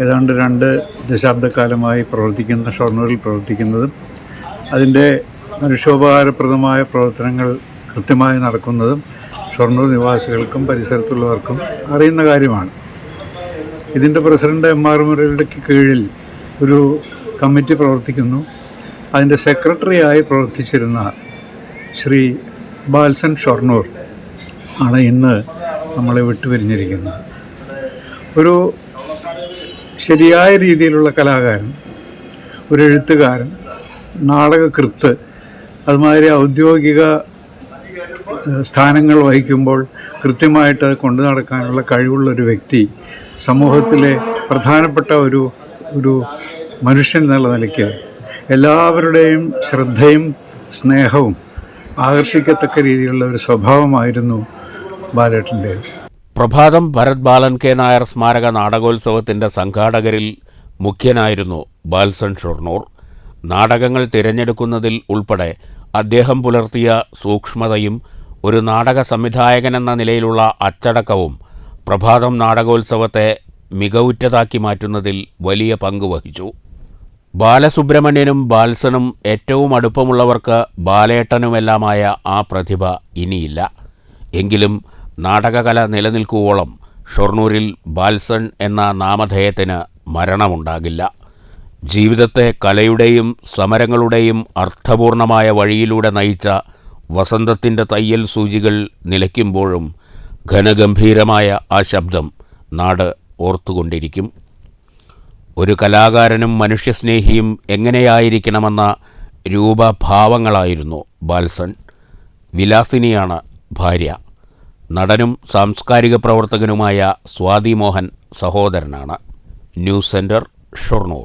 ഏതാണ്ട് 2 ദശാബ്ദക്കാലമായി പ്രവർത്തിക്കുന്ന ഷൊർണൂരിൽ പ്രവർത്തിക്കുന്നതും അതിൻ്റെ മനുഷ്യോപകാരപ്രദമായ പ്രവർത്തനങ്ങൾ കൃത്യമായി നടക്കുന്നതും ഷൊർണൂർ നിവാസികൾക്കും പരിസരത്തുള്ളവർക്കും അറിയുന്ന കാര്യമാണ്. ഇതിൻ്റെ പ്രസിഡന്റ് M.R. മുരളിക്ക് കീഴിൽ ഒരു കമ്മിറ്റി പ്രവർത്തിക്കുന്നു. അതിൻ്റെ സെക്രട്ടറിയായി പ്രവർത്തിച്ചിരുന്ന ശ്രീ ബാൽസൺ ഷൊർണൂർ ആണ് ഇന്ന് നമ്മളെ വിട്ടുപിരിഞ്ഞിരിക്കുന്നത്. ഒരു ശരിയായ രീതിയിലുള്ള കലാകാരൻ, ഒരു എഴുത്തുകാരൻ, നാടകകൃത്ത്, അതുമാതിരി ഔദ്യോഗിക സ്ഥാനങ്ങൾ വഹിക്കുമ്പോൾ കൃത്യമായിട്ട് കൊണ്ടു നടക്കാനുള്ള കഴിവുള്ളൊരു വ്യക്തി, സമൂഹത്തിലെ പ്രധാനപ്പെട്ട ഒരു മനുഷ്യൻ എന്നുള്ള നിലയ്ക്ക് എല്ലാവരുടെയും ശ്രദ്ധയും സ്നേഹവും ആകർഷിക്കത്തക്ക രീതിയിലുള്ള ഒരു സ്വഭാവമായിരുന്നു ബാലേട്ടൻ്റേത്. പ്രഭാതം ഭരത് ബാലൻ കെ നായർ സ്മാരക നാടകോത്സവത്തിൻ്റെ സംഘാടകരിൽ മുഖ്യനായിരുന്നു ബാൽസൺ ഷൊർണൂർ. നാടകങ്ങൾ തിരഞ്ഞെടുക്കുന്നതിൽ ഉൾപ്പെടെ അദ്ദേഹം പുലർത്തിയ സൂക്ഷ്മതയും ഒരു നാടക സംവിധായകനെന്ന നിലയിലുള്ള അച്ചടക്കവും പ്രഭാതം നാടകോത്സവത്തെ മികവുറ്റതാക്കി മാറ്റുന്നതിൽ വലിയ പങ്ക് വഹിച്ചു. ബാലസുബ്രഹ്മണ്യനും ബാൽസണും ഏറ്റവും അടുപ്പമുള്ളവർക്ക് ബാലേട്ടനുമെല്ലാമായ ആ പ്രതിഭ ഇനിയില്ല. എങ്കിലും നാടകകല നിലനിൽക്കുവോളം ഷൊർണൂരിൽ ബാൽസൺ എന്ന നാമധേയത്തിന് മരണമുണ്ടാകില്ല. ജീവിതത്തെ കലയുടെയും സമരങ്ങളുടെയും അർത്ഥപൂർണമായ വഴിയിലൂടെ നയിച്ച വസന്തത്തിൻ്റെ തയ്യൽ സൂചികൾ നിലയ്ക്കുമ്പോഴും ഘനഗംഭീരമായ ആ ശബ്ദം നാട് ഓർത്തുകൊണ്ടിരിക്കും. ഒരു കലാകാരനും മനുഷ്യസ്നേഹിയും എങ്ങനെയായിരിക്കണമെന്ന രൂപഭാവങ്ങളായിരുന്നു ബാൽസൺ. വിലാസിനിയാണ് ഭാര്യ. നടനും സാംസ്കാരിക പ്രവർത്തകനുമായ സ്വാതി മോഹൻ സഹോദരനാണ്. News centre, Shoranur.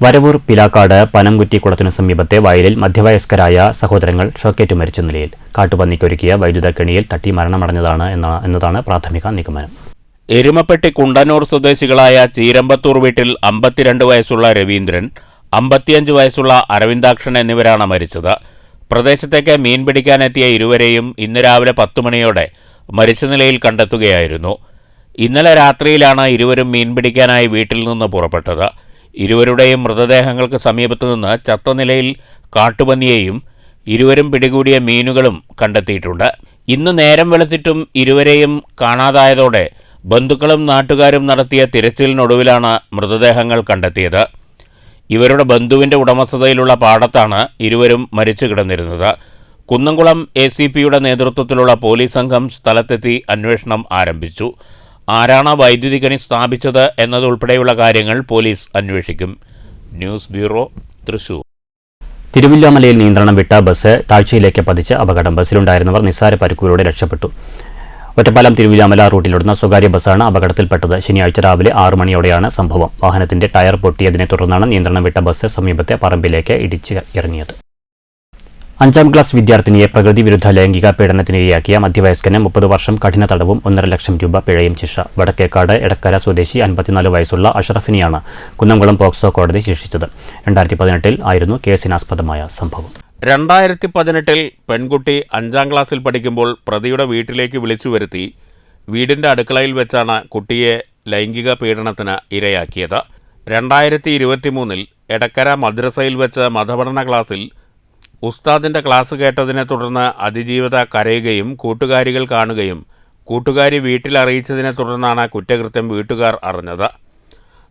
വരവൂർ പിലാക്കാട് പനംകുറ്റിക്കുളത്തിനു സമീപത്തെ വയലിൽ മധ്യവയസ്കരായ സഹോദരങ്ങൾ ഷോക്കേറ്റ് മരിച്ച നിലയിൽ. കാട്ടുപന്നിക്കൊരുക്കിയ വൈദ്യുത കെണിയിൽ തട്ടി മരണമടഞ്ഞതാണ് എന്നതാണ് പ്രാഥമിക നിഗമനം. എരുമപ്പെട്ടി കുണ്ടന്നൂർ സ്വദേശികളായ ചീരമ്പത്തൂർ വീട്ടിൽ 52 വയസ്സുള്ള രവീന്ദ്രൻ, 55 വയസ്സുള്ള അരവിന്ദാക്ഷൻ എന്നിവരാണ് മരിച്ചത്. പ്രദേശത്തേക്ക് മീൻ പിടിക്കാനെത്തിയ ഇരുവരെയും ഇന്ന് രാവിലെ 10 മണിയോടെ മരിച്ച നിലയിൽ കണ്ടെത്തുകയായിരുന്നു. ഇന്നലെ രാത്രിയിലാണ് ഇരുവരും മീൻ പിടിക്കാനായി വീട്ടിൽ നിന്ന് പുറപ്പെട്ടത്. ഇരുവരുടെയും മൃതദേഹങ്ങൾക്ക് സമീപത്തു നിന്ന് ചത്ത നിലയിൽ കാട്ടുപന്നിയെയും ഇരുവരും പിടികൂടിയ മീനുകളും കണ്ടെത്തിയിട്ടുണ്ട്. ഇന്ന് നേരം വെളുത്തിട്ടും ഇരുവരെയും കാണാതായതോടെ ബന്ധുക്കളും നാട്ടുകാരും നടത്തിയ തിരച്ചിലിനൊടുവിലാണ് മൃതദേഹങ്ങൾ കണ്ടെത്തിയത്. ഇവരുടെ ബന്ധുവിൻ്റെ ഉടമസ്ഥതയിലുള്ള പാടത്താണ് ഇരുവരും മരിച്ചു കിടന്നിരുന്നത്. കുന്നംകുളം ACPയുടെ നേതൃത്വത്തിലുള്ള പോലീസ് സംഘം സ്ഥലത്തെത്തി അന്വേഷണം ആരംഭിച്ചു. ആരാണ് വൈദ്യുതി കെണി സ്ഥാപിച്ചത് എന്നതുൾപ്പെടെയുള്ള കാര്യങ്ങൾ പോലീസ് അന്വേഷിക്കും. News bureau, Thrissur. തിരുവല്ലോമലയിൽ നിയന്ത്രണം വിട്ട ബസ് താഴ്ചയിലേക്ക് പതിച്ച് അപകടം. ബസ്സിലുണ്ടായിരുന്നവർ നിസ്സാര പരിക്കുകളോടെ രക്ഷപ്പെട്ടു. ഒറ്റപ്പാലം തിരുവല്ലോമല റൂട്ടിലോടുന്ന സ്വകാര്യ ബസ്സാണ് അപകടത്തിൽപ്പെട്ടത്. ശനിയാഴ്ച രാവിലെ 6 മണിയോടെയാണ് സംഭവം. വാഹനത്തിന്റെ ടയർ പൊട്ടിയതിനെ തുടർന്നാണ് നിയന്ത്രണം വിട്ട ബസ് സമീപത്തെ പറമ്പിലേക്ക് ഇടിച്ച് ഇറങ്ങിയത്. 5ാം ക്ലാസ് വിദ്യാർത്ഥിനിയെ പ്രകൃതി വിരുദ്ധ ലൈംഗിക പീഡനത്തിനിരയാക്കിയ മധ്യവയസ്കന് 30 വർഷം കഠിന തടവും 1.5 ലക്ഷം രൂപ പിഴയും ശിക്ഷ. വടക്കേക്കാട് എടക്കര സ്വദേശി 54 വയസ്സുള്ള അഷറഫിനെയാണ് കുന്നംകുളം പോക്സോ കോടതി ശിക്ഷിച്ചത്. 2018 ആയിരുന്നു കേസിനാസ്പദമായ സംഭവം. 2018 പെൺകുട്ടി 5ാം ക്ലാസ്സിൽ പഠിക്കുമ്പോൾ പ്രതിയുടെ വീട്ടിലേക്ക് വിളിച്ചു വരുത്തി വീടിൻ്റെ അടുക്കളയിൽ വെച്ചാണ് കുട്ടിയെ ലൈംഗിക പീഡനത്തിന് ഇരയാക്കിയത്. 2023 എടക്കര മദ്രസയിൽ വെച്ച് മതപഠന ക്ലാസ്സിൽ ഉസ്താദിൻ്റെ ക്ലാസ് കേട്ടതിനെ തുടർന്ന് അതിജീവിത കരയുകയും കൂട്ടുകാരികൾ കാണുകയും കൂട്ടുകാരി വീട്ടിൽ അറിയിച്ചതിനെ തുടർന്നാണ് കുറ്റകൃത്യം വീട്ടുകാർ അറിഞ്ഞത്.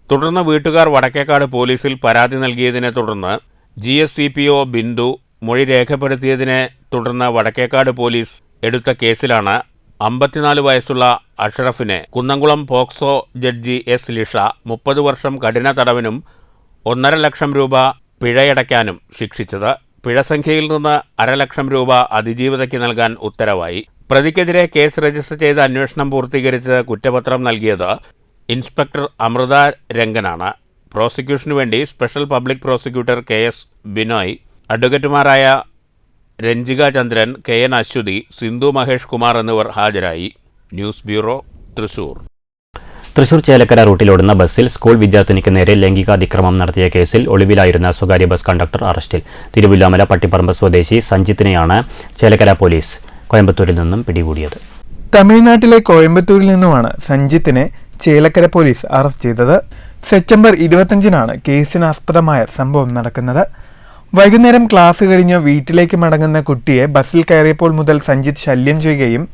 തുടർന്ന് വീട്ടുകാർ വടക്കേക്കാട് പോലീസിൽ പരാതി നൽകിയതിനെ തുടർന്ന് GSCPO ബിന്ദു മൊഴി രേഖപ്പെടുത്തിയതിനെ തുടർന്ന് വടക്കേക്കാട് പോലീസ് എടുത്ത കേസിലാണ് 54 വയസ്സുള്ള അഷ്റഫിനെ Kunnamkulam POCSO judge S. Lisha 30 വർഷം കഠിന തടവിനും 1.5 ലക്ഷം രൂപ പിഴയടയ്ക്കാനും ശിക്ഷിച്ചത്. പിഴസംഖ്യയിൽ നിന്ന് 1.5 ലക്ഷം രൂപ അതിജീവിതയ്ക്ക് നൽകാൻ ഉത്തരവായി. പ്രതിക്കെതിരെ കേസ് രജിസ്റ്റർ ചെയ്ത് അന്വേഷണം പൂർത്തീകരിച്ച് കുറ്റപത്രം നൽകിയത് ഇൻസ്പെക്ടർ അമൃത രംഗനാണ്. പ്രോസിക്യൂഷനു വേണ്ടി special public prosecutor KS. Binoy, അഡ്വക്കേറ്റുമാരായ രഞ്ജിക ചന്ദ്രൻ, KN. അശ്വതി, സിന്ധു മഹേഷ് കുമാർ എന്നിവർ ഹാജരായി. News bureau, Thrissur. തൃശൂർ ചേലക്കര റൂട്ടിലോടുന്ന ബസ്സിൽ സ്കൂൾ വിദ്യാർത്ഥിനിക്ക് നേരെ ലൈംഗികാതിക്രമം നടത്തിയ കേസിൽ ഒളിവിലായിരുന്ന സ്വകാര്യ ബസ് കണ്ടക്ടർ അറസ്റ്റിൽ. തിരുവല്ലോമല പട്ടിപ്പറമ്പ് സ്വദേശി സഞ്ജിത്തിനെയാണ് ചേലക്കര പോലീസ് കോയമ്പത്തൂരിൽ നിന്നും പിടികൂടിയത്. തമിഴ്നാട്ടിലെ കോയമ്പത്തൂരിൽ നിന്നുമാണ് സഞ്ജിത്തിനെ ചേലക്കര പോലീസ് അറസ്റ്റ് ചെയ്തത്. സെപ്റ്റംബർ 25-നാണ് കേസിനാസ്പദമായ സംഭവം നടക്കുന്നത്. വൈകുന്നേരം ക്ലാസ് കഴിഞ്ഞ് വീട്ടിലേക്ക് മടങ്ങുന്ന കുട്ടിയെ ബസ്സിൽ കയറിയപ്പോൾ മുതൽ സഞ്ജിത്ത് ശല്യം ചെയ്യുകയും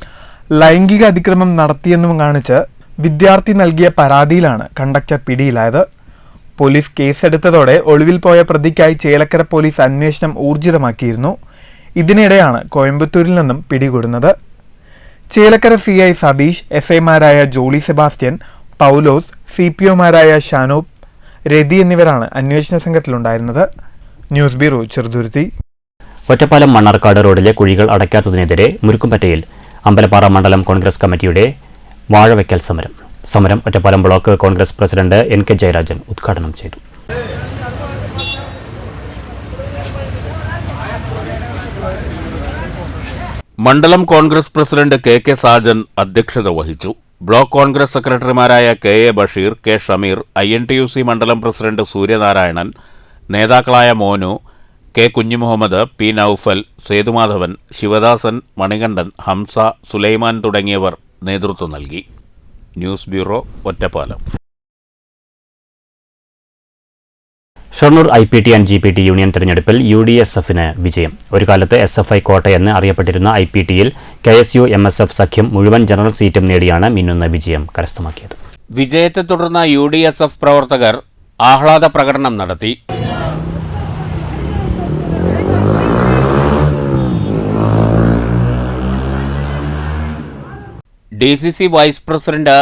ലൈംഗിക അതിക്രമം നടത്തിയെന്നും കാണിച്ച് വിദ്യാർത്ഥി നൽകിയ പരാതിയിലാണ് കണ്ടക്ടർ പിടിയിലായത്. പോലീസ് കേസെടുത്തതോടെ ഒളിവിൽ പോയ പ്രതിക്കായി ചേലക്കര പോലീസ് അന്വേഷണം ഊർജിതമാക്കിയിരുന്നു. ഇതിനിടെയാണ് കോയമ്പത്തൂരിൽ നിന്നും പിടികൂടുന്നത്. ചേലക്കര CI സതീഷ്, SIമാരായ ജോളി സെബാസ്റ്റ്യൻ, പൗലോസ്, CPOമാരായ ഷാനൂപ്, രതി എന്നിവരാണ് അന്വേഷണ സംഘത്തിലുണ്ടായിരുന്നത്. News bureau, Cheruthuruthy. ഒറ്റപ്പാലം മണ്ണാർക്കാട് റോഡിലെ കുഴികൾ അടയ്ക്കാത്തതിനെതിരെ മുരുക്കുംപറ്റയിൽ അമ്പലപ്പാറ മണ്ഡലം കോൺഗ്രസ് കമ്മിറ്റിയുടെ വാഴവയ്ക്കൽ സമരം Ottapalam block Congress president NK Jayarajan ഉദ്ഘാടനം ചെയ്തു. മണ്ഡലം കോൺഗ്രസ് പ്രസിഡന്റ് KK സാജൻ അധ്യക്ഷത വഹിച്ചു. ബ്ലോക്ക് കോൺഗ്രസ് സെക്രട്ടറിമാരായ KA Basheer, K Shameer, INTUC മണ്ഡലം പ്രസിഡന്റ് സൂര്യനാരായണൻ, നേതാക്കളായ മോനു, K കുഞ്ഞിമുഹമ്മദ്, P നൌഫൽ, സേതുമാധവൻ, ശിവദാസൻ, മണികണ്ഠൻ, ഹംസ, സുലൈമാൻ തുടങ്ങിയവർ നേതൃത്വം നൽകി. News bureau, Ottapalam. Shoranur IPT and GPT union തെരഞ്ഞെടുപ്പിൽ UDSFന് വിജയം. ഒരു കാലത്ത് SFI കോട്ടയെന്ന് അറിയപ്പെട്ടിരുന്ന IPTയിൽ KSU MSF സഖ്യം മുഴുവൻ ജനറൽ സീറ്റും നേടിയാണ് മിന്നുന്ന വിജയം കരസ്ഥമാക്കിയത്. വിജയത്തെ തുടർന്ന് UDSF പ്രവർത്തകർ ആഹ്ലാദ പ്രകടനം നടത്തി. DCC vice president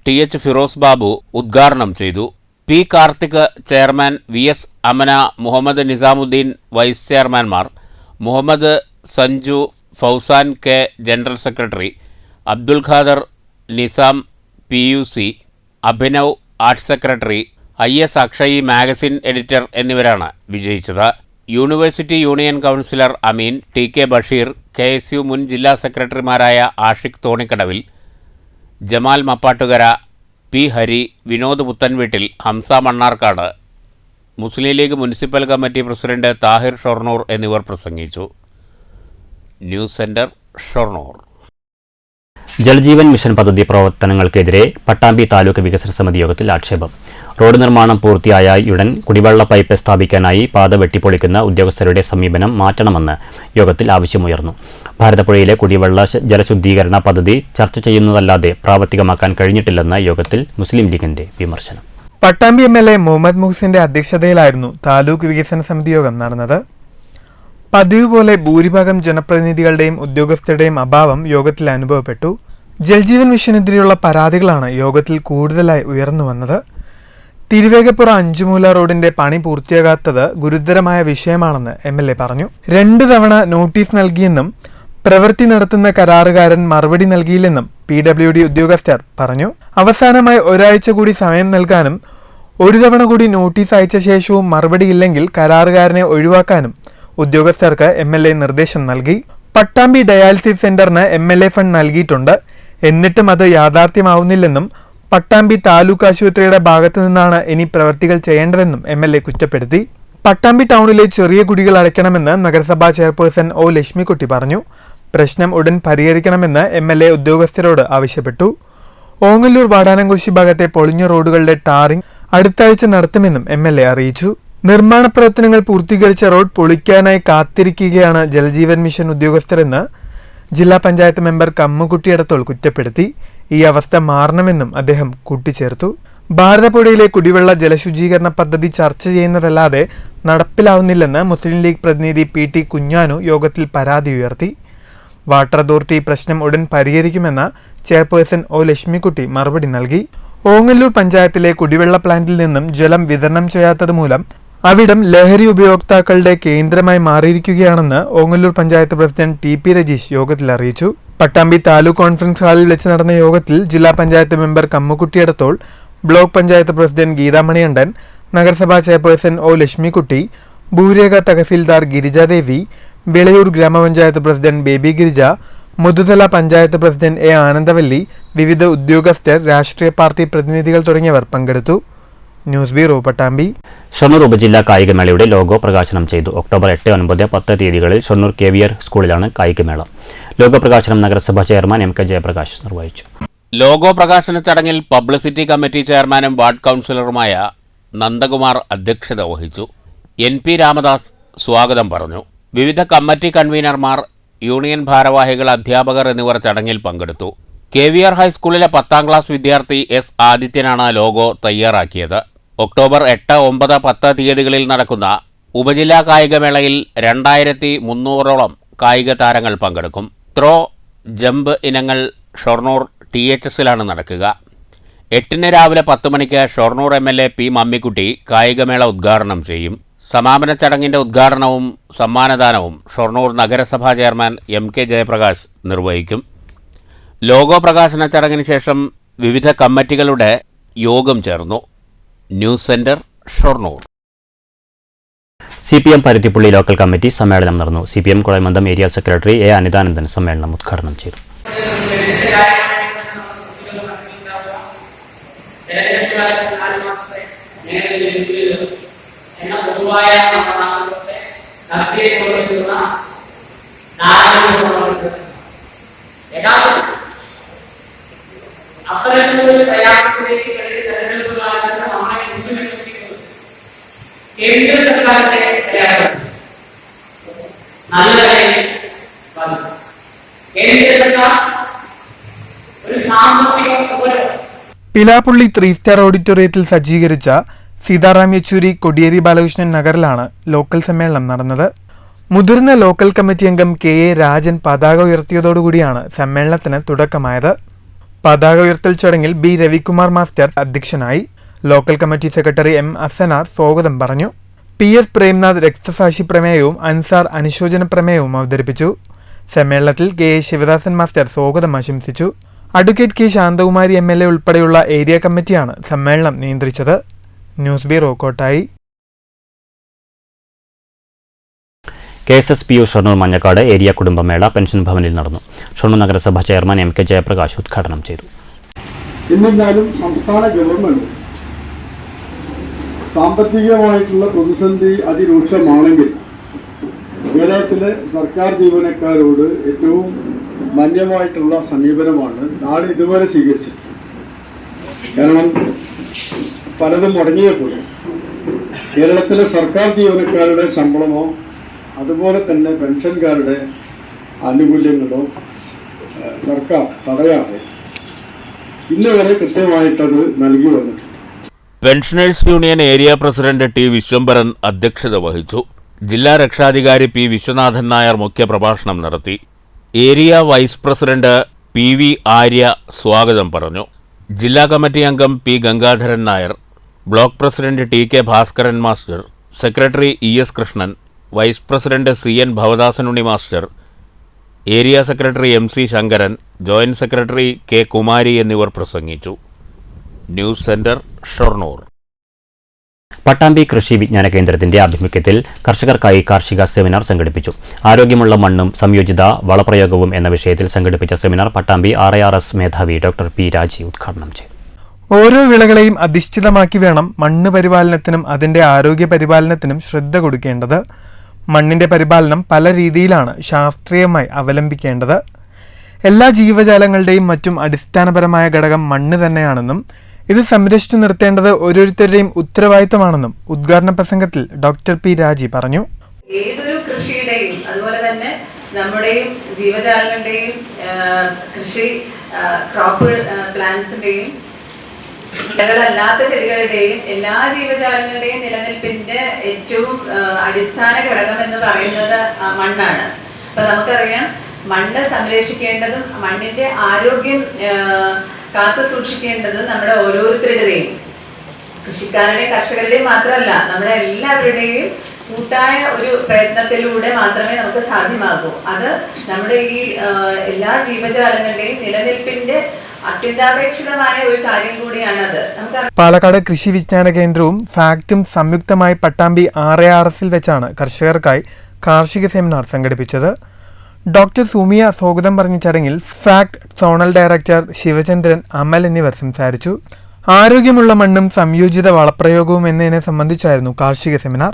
TH Firoz Babu ഉദ്ഘാടനം ചെയ്തു. P Karthik chairman, VS Amana, Muhammad Nizamuddin vice ചെയർമാൻമാർ, Muhammad Sanju, Fauzan K general secretary, Abdul Khader, Nizam PUC, Abhinav arts secretary, IS Akshay magazine editor എന്നിവരാണ് വിജയിച്ചത്. University union councillor Ameen, TK Basheer, KSU മുൻ ജില്ലാ സെക്രട്ടറിമാരായ ആഷിഖ് തോണിക്കടവിൽ, ജമാൽ മപ്പാട്ടുകര, P ഹരി, വിനോദ് പുത്തൻവീട്ടിൽ, Hamza Mannarkkad, Muslim League municipal committee president Thahir Shoranur എന്നിവർ പ്രസംഗിച്ചു. News centre, Shoranur. Jal Jeevan mission പദ്ധതി പ്രവർത്തനങ്ങൾക്കെതിരെ പട്ടാമ്പി താലൂക്ക് വികസന സമിതി യോഗത്തിൽ ആക്ഷേപം. റോഡ് നിർമ്മാണം പൂർത്തിയായുടൻ കുടിവെള്ള പൈപ്പ് സ്ഥാപിക്കാനായി പാത വെട്ടിപ്പൊളിക്കുന്ന ഉദ്യോഗസ്ഥരുടെ സമീപനം മാറ്റണമെന്ന് യോഗത്തിൽ ആവശ്യമുയർന്നു. ഭാരതപ്പുഴയിലെ കുടിവെള്ള ജലശുദ്ധീകരണ പദ്ധതി ചർച്ച ചെയ്യുന്നതല്ലാതെ പ്രാവർത്തികമാക്കാൻ കഴിഞ്ഞിട്ടില്ലെന്ന് യോഗത്തിൽ മുസ്ലിം ലീഗിന്റെ വിമർശനം. പട്ടാമ്പി MLA മുഹമ്മദ് മുഹ്സിന്റെ അധ്യക്ഷതയിലായിരുന്നു താലൂക്ക് വികസന സമിതി യോഗം നടന്നത്. പതിവ് പോലെ ഭൂരിഭാഗം ജനപ്രതിനിധികളുടെയും ഉദ്യോഗസ്ഥരുടെയും അഭാവം യോഗത്തിൽ അനുഭവപ്പെട്ടു. ജൽജീവൻ മിഷനെതിരെയുള്ള പരാതികളാണ് യോഗത്തിൽ കൂടുതലായി ഉയർന്നു വന്നത്. തിരുവേഗപ്പുറ അഞ്ചുമൂല റോഡിന്റെ പണി പൂർത്തിയാകാത്തത് ഗുരുതരമായ വിഷയമാണെന്ന് MLA പറഞ്ഞു. 2 തവണ നോട്ടീസ് നൽകിയെന്നും പ്രവൃത്തി നടത്തുന്ന കരാറുകാരൻ മറുപടി നൽകിയില്ലെന്നും PWD ഉദ്യോഗസ്ഥർ പറഞ്ഞു. അവസാനമായി ഒരാഴ്ച കൂടി സമയം നൽകാനും 1 തവണ കൂടി നോട്ടീസ് അയച്ച ശേഷവും മറുപടിയില്ലെങ്കിൽ കരാറുകാരനെ ഒഴിവാക്കാനും ഉദ്യോഗസ്ഥർക്ക് MLA നിർദ്ദേശം നൽകി. പട്ടാമ്പി ഡയാലിസിസ് സെന്ററിന് MLA ഫണ്ട് നൽകിയിട്ടുണ്ട്. എന്നിട്ടും അത് യാഥാർത്ഥ്യമാവുന്നില്ലെന്നും പട്ടാമ്പി താലൂക്ക് ആശുപത്രിയുടെ ഭാഗത്തു നിന്നാണ് ഇനി പ്രവൃത്തികൾ ചെയ്യേണ്ടതെന്നും MLA കുറ്റപ്പെടുത്തി. പട്ടാമ്പി ടൗണിലെ ചെറിയ കുടികൾ അടയ്ക്കണമെന്ന് നഗരസഭാ ചെയർപേഴ്സൺ O ലക്ഷ്മിക്കുട്ടി പറഞ്ഞു. പ്രശ്നം ഉടൻ പരിഹരിക്കണമെന്ന് MLA ഉദ്യോഗസ്ഥരോട് ആവശ്യപ്പെട്ടു. ഓങ്ങല്ലൂർ വാടാനംകുരിശി ഭാഗത്തെ പൊളിഞ്ഞ റോഡുകളുടെ ടാറിംഗ് അടുത്ത ആഴ്ച നടത്തുമെന്നും MLA അറിയിച്ചു. നിർമ്മാണ പ്രവർത്തനങ്ങൾ പൂർത്തീകരിച്ച റോഡ് പൊളിക്കാനായി കാത്തിരിക്കുകയാണ് ജലജീവൻ മിഷൻ ഉദ്യോഗസ്ഥരെന്ന് ജില്ലാ പഞ്ചായത്ത് മെമ്പർ കമ്മുകുട്ടി എടത്തോൾ കുറ്റപ്പെടുത്തി. ഈ അവസ്ഥ മാറണമെന്നും അദ്ദേഹം കൂട്ടിച്ചേർത്തു. ഭാരതപ്പുഴയിലെ കുടിവെള്ള ജലശുചീകരണ പദ്ധതി ചർച്ച ചെയ്യുന്നതല്ലാതെ നടപ്പിലാവുന്നില്ലെന്ന് മുസ്ലിം ലീഗ് പ്രതിനിധി PT കുഞ്ഞാനു യോഗത്തിൽ പരാതി ഉയർത്തി. വാട്ടർ അതോറിറ്റി പ്രശ്നം ഉടൻ പരിഹരിക്കുമെന്ന് ചെയർപേഴ്സൺ O ലക്ഷ്മിക്കുട്ടി മറുപടി നൽകി. ഓങ്ങല്ലൂർ പഞ്ചായത്തിലെ കുടിവെള്ള പ്ലാന്റിൽ നിന്നും ജലം വിതരണം ചെയ്യാത്തത് മൂലം അവിടം ലഹരി ഉപയോക്താക്കളുടെ കേന്ദ്രമായി മാറിയിരിക്കുകയാണെന്ന് ഓങ്ങല്ലൂർ പഞ്ചായത്ത് പ്രസിഡന്റ് TP രജീഷ് യോഗത്തിൽ അറിയിച്ചു. പട്ടാമ്പി താലൂക്ക് കോൺഫറൻസ് ഹാളിൽ വെച്ച് നടന്ന യോഗത്തിൽ ജില്ലാ panchayat member Kammukutty Edathol, block panchayat president ഗീതാമണിയണ്ടൻ, നഗരസഭാ ചെയർപേഴ്സൺ O ലക്ഷ്മിക്കുട്ടി, ഭൂരേഖ തഹസീൽദാർ ഗിരിജാദേവി, വിളയൂർ ഗ്രാമപഞ്ചായത്ത് president Baby Girija, Muthuthala panchayat president A Anandavalli, വിവിധ ഉദ്യോഗസ്ഥർ, രാഷ്ട്രീയ പാർട്ടി പ്രതിനിധികൾ തുടങ്ങിയവർ പങ്കെടുത്തു. News bureau, Pattambi. ഷൊർണൂർ ഉപജില്ലാ കായികമേളയുടെ ലോഗോ പ്രകാശനം ചെയ്തു. ഒക്ടോബർ 8, 9, 10 തീയതികളിൽ ഷൊർണൂർ KVR സ്കൂളിലാണ് കായികമേള. ലോഗോ പ്രകാശനം നഗരസഭാ ചെയർമാൻ MK ജയപ്രകാശ് നിർവഹിച്ചു. ലോഗോ പ്രകാശന ചടങ്ങിൽ പബ്ലിസിറ്റി കമ്മിറ്റി ചെയർമാനും വാർഡ് കൗൺസിലറുമായ നന്ദകുമാർ അധ്യക്ഷത വഹിച്ചു. NP രാമദാസ് സ്വാഗതം പറഞ്ഞു. വിവിധ കമ്മിറ്റി കൺവീനർമാർ, യൂണിയൻ ഭാരവാഹികൾ, അധ്യാപകർ എന്നിവർ ചടങ്ങിൽ പങ്കെടുത്തു. KVR ഹൈസ്കൂളിലെ 10ാം ക്ലാസ് വിദ്യാർത്ഥി S ആദിത്യനാണ് ലോഗോ തയ്യാറാക്കിയത്. ഒക്ടോബർ 8, 9, 10 തീയതികളിൽ നടക്കുന്ന ഉപജില്ലാ കായികമേളയിൽ 2300ഓളം കായിക താരങ്ങൾ പങ്കെടുക്കും. ത്രോ, ജമ്പ് ഇനങ്ങൾ ഷൊർണൂർ THSലാണ് നടക്കുക. 8 രാവിലെ 10 മണിക്ക് ഷൊർണൂർ MLA P മമ്മിക്കുട്ടി കായികമേള ഉദ്ഘാടനം ചെയ്യും. സമാപന ചടങ്ങിന്റെ ഉദ്ഘാടനവും സമ്മാനദാനവും ഷൊർണൂർ നഗരസഭാ ചെയർമാൻ MK ജയപ്രകാശ് നിർവഹിക്കും. ലോഗോ പ്രകാശന ചടങ്ങിന് ശേഷം വിവിധ കമ്മിറ്റികളുടെ യോഗം ചേർന്നു. News centre, Shoranur. CPM Paruthipully local committee സമ്മേളനം നടന്നു. CPM കുഴമന്തം ഏരിയ സെക്രട്ടറി A അനിതാനന്ദൻ സമ്മേളനം ഉദ്ഘാടനം ചെയ്തു. കേന്ദ്ര സർക്കാരിന്റെ കേന്ദ്ര സർക്കാർ ഒരു സാമ്പത്തിക പിലാപ്പള്ളി 3-സ്റ്റാർ ഓഡിറ്റോറിയത്തിൽ സജ്ജീകരിച്ച സീതാറാം യെച്ചൂരി കൊടിയേരി ബാലകൃഷ്ണൻ നഗറിലാണ് ലോക്കൽ സമ്മേളനം നടന്നത്. മുതിർന്ന ലോക്കൽ കമ്മിറ്റി അംഗം KA രാജൻ പതാക ഉയർത്തിയതോടുകൂടിയാണ് സമ്മേളനത്തിന് തുടക്കമായത്. പതാക ഉയർത്തൽ ചടങ്ങിൽ B രവികുമാർ മാസ്റ്റർ അധ്യക്ഷനായി. Local committee secretary M Asanar സ്വാഗതം പറഞ്ഞു. PS പ്രേംനാഥ് രക്തസാക്ഷി പ്രമേയവും അൻസാർ അനുശോചന പ്രമേയവും അവതരിപ്പിച്ചു. സമ്മേളനത്തിൽ KA ശിവദാസൻ മാസ്റ്റർ സ്വാഗതം ആശംസിച്ചു. അഡ്വക്കേറ്റ് K ശാന്തകുമാരി MLA ഉൾപ്പെടെയുള്ള ഏരിയ കമ്മിറ്റിയാണ് സമ്മേളനം നിയന്ത്രിച്ചത്. News bureau, Kottayi. KSSPU Shoranur Manjakkad area കുടുംബമേള പെൻഷൻ ഭവനിൽ നടന്നു. ഷൊർണൂർ നഗരസഭാ ചെയർമാൻ MK ജയപ്രകാശ് ഉദ്ഘാടനം ചെയ്തു. എന്നിരുന്നാലും സംസ്ഥാന ഗവൺമെന്റ് സാമ്പത്തികമായിട്ടുള്ള പ്രതിസന്ധി അതിരൂക്ഷമാണെങ്കിൽ കേരളത്തിലെ സർക്കാർ ജീവനക്കാരോട് ഏറ്റവും മാന്യമായിട്ടുള്ള സമീപനമാണ് നാട് ഇതുവരെ സ്വീകരിച്ചത്. കാരണം പലതും മുടങ്ങിയപ്പോൾ കേരളത്തിലെ സർക്കാർ ജീവനക്കാരുടെ ശമ്പളമോ അതുപോലെ തന്നെ പെൻഷൻകാരുടെ ആനുകൂല്യങ്ങളോ സർക്കാർ തടയാതെ ഇന്ന് വരെ കൃത്യമായിട്ടത് നൽകി വന്നിട്ടുണ്ട്. Pensioners union area president T Vishwambharan അധ്യക്ഷത വഹിച്ചു. ജില്ലാ രക്ഷാധികാരി P വിശ്വനാഥൻ നായർ മുഖ്യപ്രഭാഷണം നടത്തി. Area vice president PV Arya സ്വാഗതം പറഞ്ഞു. ജില്ലാ കമ്മിറ്റി അംഗം P Gangadharan Nair, block president TK Bhaskaran master, secretary ES Krishnan, vice president CN Bhavadasanunni master, area secretary MC Sankaran, joint secretary K Kumari എന്നിവർ പ്രസംഗിച്ചു. News centre, Shoranur. പട്ടാമ്പി കൃഷി വിജ്ഞാന കേന്ദ്രത്തിന്റെ ആഭിമുഖ്യത്തിൽ കർഷകർക്കായി കാർഷിക സെമിനാർ സംഘടിപ്പിച്ചു. ആരോഗ്യമുള്ള മണ്ണും സംയോജിത വളപ്രയോഗവും എന്ന വിഷയത്തിൽ സംഘടിപ്പിച്ച സെമിനാർ പട്ടാമ്പി RIRS മേധാവി ഡോക്ടർ P രാജി ഉദ്ഘാടനം ചെയ്തു. ഓരോ വിളകളെയും അധിഷ്ഠിതമാക്കി വേണം മണ്ണ് പരിപാലനത്തിനും അതിന്റെ ആരോഗ്യ പരിപാലനത്തിനും ശ്രദ്ധ കൊടുക്കേണ്ടത്. മണ്ണിന്റെ പരിപാലനം പല രീതിയിലാണ് ശാസ്ത്രീയമായി അവലംബിക്കേണ്ടത്. എല്ലാ ജീവജാലങ്ങളുടെയും മറ്റും അടിസ്ഥാനപരമായ ഘടകം മണ്ണ് തന്നെയാണെന്നും ഇത് സംരക്ഷിച്ചു നിർത്തേണ്ടത് ഓരോരുത്തരുടെയും ഉത്തരവാദിത്തമാണെന്നും ഉദ്ഘാടന പ്രസംഗത്തിൽ ഡോക്ടർ പി രാജി പറഞ്ഞു. ഏതൊരു കൃഷിയുടെയും അതുപോലെ തന്നെ നമ്മുടെയും ജീവജാലങ്ങളുടെയും കൃഷി ക്രോപ്പ് പ്ലാന്റ്സിന്റെയും വിളകളല്ലാത്ത ചെടികളുടെയും എല്ലാ ജീവജാലങ്ങളുടെയും നിലനിൽപ്പിന്റെ ഏറ്റവും അടിസ്ഥാന ഘടകം എന്ന് പറയുന്നത് മണ്ണാണ്. അപ്പൊ നമുക്കറിയാം, മണ്ണ് സംരക്ഷിക്കേണ്ടതും മണ്ണിന്റെ ആരോഗ്യം കാത്തു സൂക്ഷിക്കേണ്ടതും നമ്മുടെ ഓരോരുത്തരുടെയും, കൃഷിക്കാരുടെയും കർഷകരുടെയും മാത്രമല്ല, നമ്മുടെ എല്ലാവരുടെയും കൂട്ടായ ഒരു പ്രയത്നത്തിലൂടെ മാത്രമേ നമുക്ക് സാധ്യമാകൂ. അത് നമ്മുടെ ഈ എല്ലാ ജീവജാലങ്ങളുടെയും നിലനിൽപ്പിന്റെ അത്യന്താപേക്ഷിതമായ ഒരു കാര്യം കൂടിയാണത്. പാലക്കാട് കൃഷി വിജ്ഞാന കേന്ദ്രവും ഫാക്റ്റും സംയുക്തമായി പട്ടാമ്പി RARS വെച്ചാണ് കർഷകർക്കായി കാർഷിക സെമിനാർ സംഘടിപ്പിച്ചത്. ഡോക്ടർ സുമിയ സ്വാഗതം പറഞ്ഞ ചടങ്ങിൽ ഫാക്ട് സോണൽ ഡയറക്ടർ ശിവചന്ദ്രൻ, അമൽ എന്നിവർ സംസാരിച്ചു. ആരോഗ്യമുള്ള മണ്ണും സംയോജിത വളപ്രയോഗവും എന്നതിനെ സംബന്ധിച്ചായിരുന്നു കാർഷിക സെമിനാർ.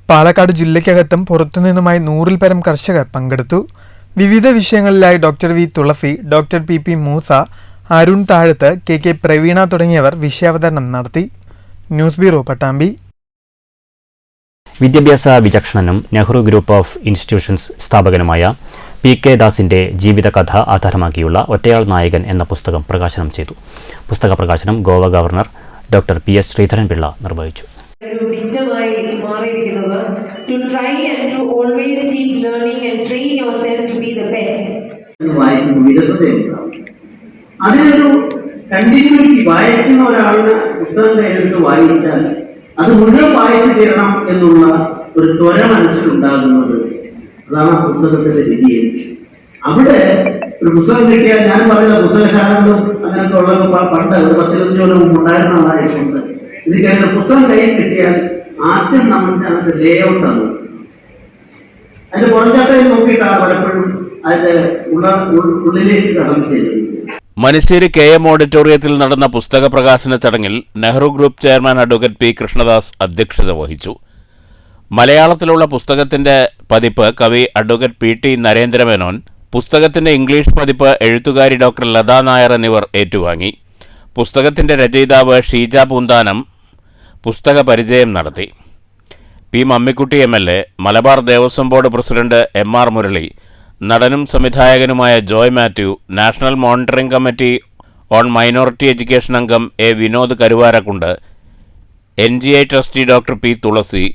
പാലക്കാട് ജില്ലയ്ക്കകത്തും പുറത്തുനിന്നുമായി 100-ൽ പരം കർഷകർ പങ്കെടുത്തു. വിവിധ വിഷയങ്ങളിലായി doctor V Thulasi, doctor P Moosa, Arun Thazhath, K Praveena തുടങ്ങിയവർ വിഷയാവതരണം നടത്തി. News bureau, Pattambi. വിദ്യാഭ്യാസ വിചക്ഷണനും നെഹ്റു ഗ്രൂപ്പ് ഓഫ് ഇൻസ്റ്റിറ്റ്യൂഷൻസ് സ്ഥാപകനുമായ PK ദാസിന്റെ ജീവിതകഥ ആധാരമാക്കിയുള്ള ഒറ്റയാൾ നായകൻ എന്ന പുസ്തകം പ്രകാശനം ചെയ്തു. പുസ്തക പ്രകാശനം Goa governor doctor PS Sreedharan Pillai നിർവഹിച്ചു. അതിനൊരു കണ്ടിന്യൂറ്റി, വായിക്കുന്ന ഒരാളുടെ പുസ്തകം കയ്യിലെടുത്ത് വായിച്ചാൽ അത് മുഴുവൻ വായിച്ചു തീരണം എന്നുള്ള ഒരു ത്വര മനസ്സിലുണ്ടാകുന്നത്, അതാണ് ആ പുസ്തകത്തിന്റെ വിജയം. അവിടെ ഒരു പുസ്തകം കിട്ടിയാൽ, ഞാൻ പറഞ്ഞ പുസ്തകശാലകളും അങ്ങനെയൊക്കെ ഉള്ളത് പണ്ട് ഒരു 10-15 കൊല്ലം മുമ്പ് ഉണ്ടായിരുന്ന ആളായിട്ടുണ്ട്. എനിക്ക് പുസ്തകം കയ്യിൽ കിട്ടിയാൽ ആദ്യം നമുക്ക് അതിന്റെ ലേഔട്ടാണ്, അതിന്റെ പുറംചാട്ടയിൽ നോക്കിയിട്ടാണ് പലപ്പോഴും അതിന്റെ ഉള്ളിലേക്ക് കടന്നു ചെല്ലുന്നത്. മനശ്ശേരി KM ഓഡിറ്റോറിയത്തിൽ നടന്ന പുസ്തക പ്രകാശന ചടങ്ങിൽ Nehru group chairman advocate P Krishnadas അധ്യക്ഷത വഹിച്ചു. മലയാളത്തിലുള്ള പുസ്തകത്തിന്റെ പതിപ്പ് കവി അഡ്വക്കേറ്റ് PT നരേന്ദ്രമേനോൻ, പുസ്തകത്തിന്റെ ഇംഗ്ലീഷ് പതിപ്പ് എഴുത്തുകാരി ഡോക്ടർ ലതാ നായർ എന്നിവർ ഏറ്റുവാങ്ങി. പുസ്തകത്തിന്റെ രചയിതാവ് ഷീജ പൂന്താനം പുസ്തക പരിചയം നടത്തി. P Mammikutty MLA, Malabar Devaswom board president MR Murali, നടനും സംവിധായകനുമായ Joy Mathew, national monitoring committee on minority education അംഗം A Vinod Karuvarakundu, NGI trustee doctor P Thulasi,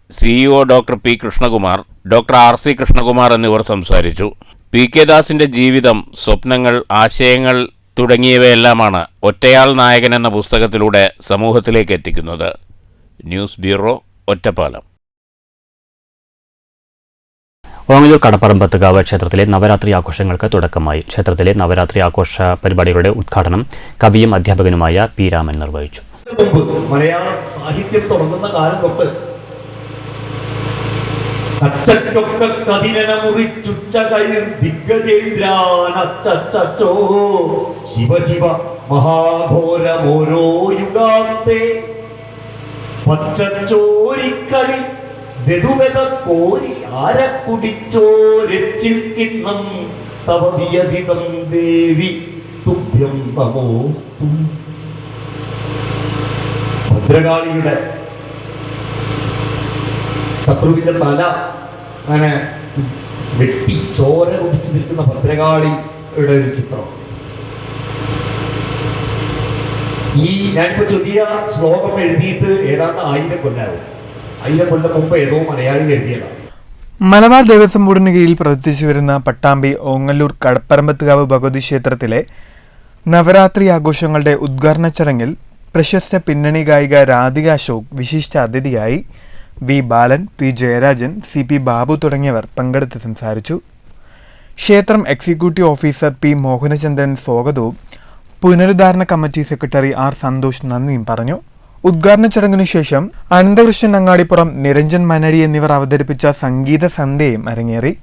CEO doctor P Krishnakumar, doctor RC Krishnakumar എന്നിവർ സംസാരിച്ചു. PK ദാസിന്റെ ജീവിതം, സ്വപ്നങ്ങൾ, ആശയങ്ങൾ തുടങ്ങിയവയെല്ലാമാണ് ഒറ്റയാൾ നായകൻ എന്ന പുസ്തകത്തിലൂടെ സമൂഹത്തിലേക്ക് എത്തിക്കുന്നത്. News bureau, Ottapalam. ഓങ്ങല്ലൂർ കടപ്പറമ്പത്തുകാവ് ക്ഷേത്രത്തിലെ നവരാത്രി ആഘോഷങ്ങൾക്ക് തുടക്കമായി. ക്ഷേത്രത്തിലെ നവരാത്രി ആഘോഷ പരിപാടികളുടെ ഉദ്ഘാടനം കവിയും അധ്യാപകനുമായ P രാമൻ നിർവഹിച്ചു. മലയാള സാഹിത്യം തുടങ്ങുന്ന കാലം തൊട്ട് അച്ചൊക്കെ കതിരന മുറിച്ചുച്ച കയർ ദിഗ്ഗജേന്ദ്രാനച്ചോ ശിവ ശിവ മഹാഘോരമോരോ യുഗാന്തേ പച്ചച്ചോരിക്കളി വെതുവെത കോരി ആരക്കുടിച്ചോരച്ചിൽക്കിണ്ണം തവ വിയതിതം ദേവി തുഭ്യം നമോസ്തു. ഭദ്രകാളിയുടെ ശത്രുവിന്റെ തല അങ്ങനെ വെട്ടി ചോര കുടിച്ചു നിൽക്കുന്ന ഭദ്രകാളിയുടെ ഒരു ചിത്രം. ഈ ഞാനിപ്പോ ചൊല്ലിയ ശ്ലോകം എഴുതിയിട്ട് ഏതാണ്ട് 1000 കൊല്ലാവും. 1000 കൊല്ലം മുമ്പ് ഏതോ മലയാളി എഴുതിയതാണ്. മലബാർ ദേവസ്വം ബോർഡിന് കീഴിൽ പ്രവർത്തിച്ചു വരുന്ന പട്ടാമ്പി ഓങ്ങല്ലൂർ കടപ്പറമ്പത്തുകാവ് ഭഗവതി ക്ഷേത്രത്തിലെ നവരാത്രി ആഘോഷങ്ങളുടെ ഉദ്ഘാടന ചടങ്ങിൽ പ്രശസ്ത പിന്നണി ഗായിക രാധിക അശോക് വിശിഷ്ട അതിഥിയായി. V ബാലൻ, P ജയരാജൻ, CP ബാബു തുടങ്ങിയവർ പങ്കെടുത്ത് സംസാരിച്ചു. ക്ഷേത്രം എക്സിക്യൂട്ടീവ് ഓഫീസർ P മോഹനചന്ദ്രൻ സ്വാഗതവും പുനരുദ്ധാരണ കമ്മിറ്റി സെക്രട്ടറി R സന്തോഷ് നന്ദിയും പറഞ്ഞു. ഉദ്ഘാടന ചടങ്ങിനു ശേഷം അനന്തകൃഷ്ണൻ അങ്ങാടിപ്പുറം, നിരഞ്ജൻ മനടി എന്നിവർ അവതരിപ്പിച്ച സംഗീത സന്ധ്യയും അരങ്ങേറി.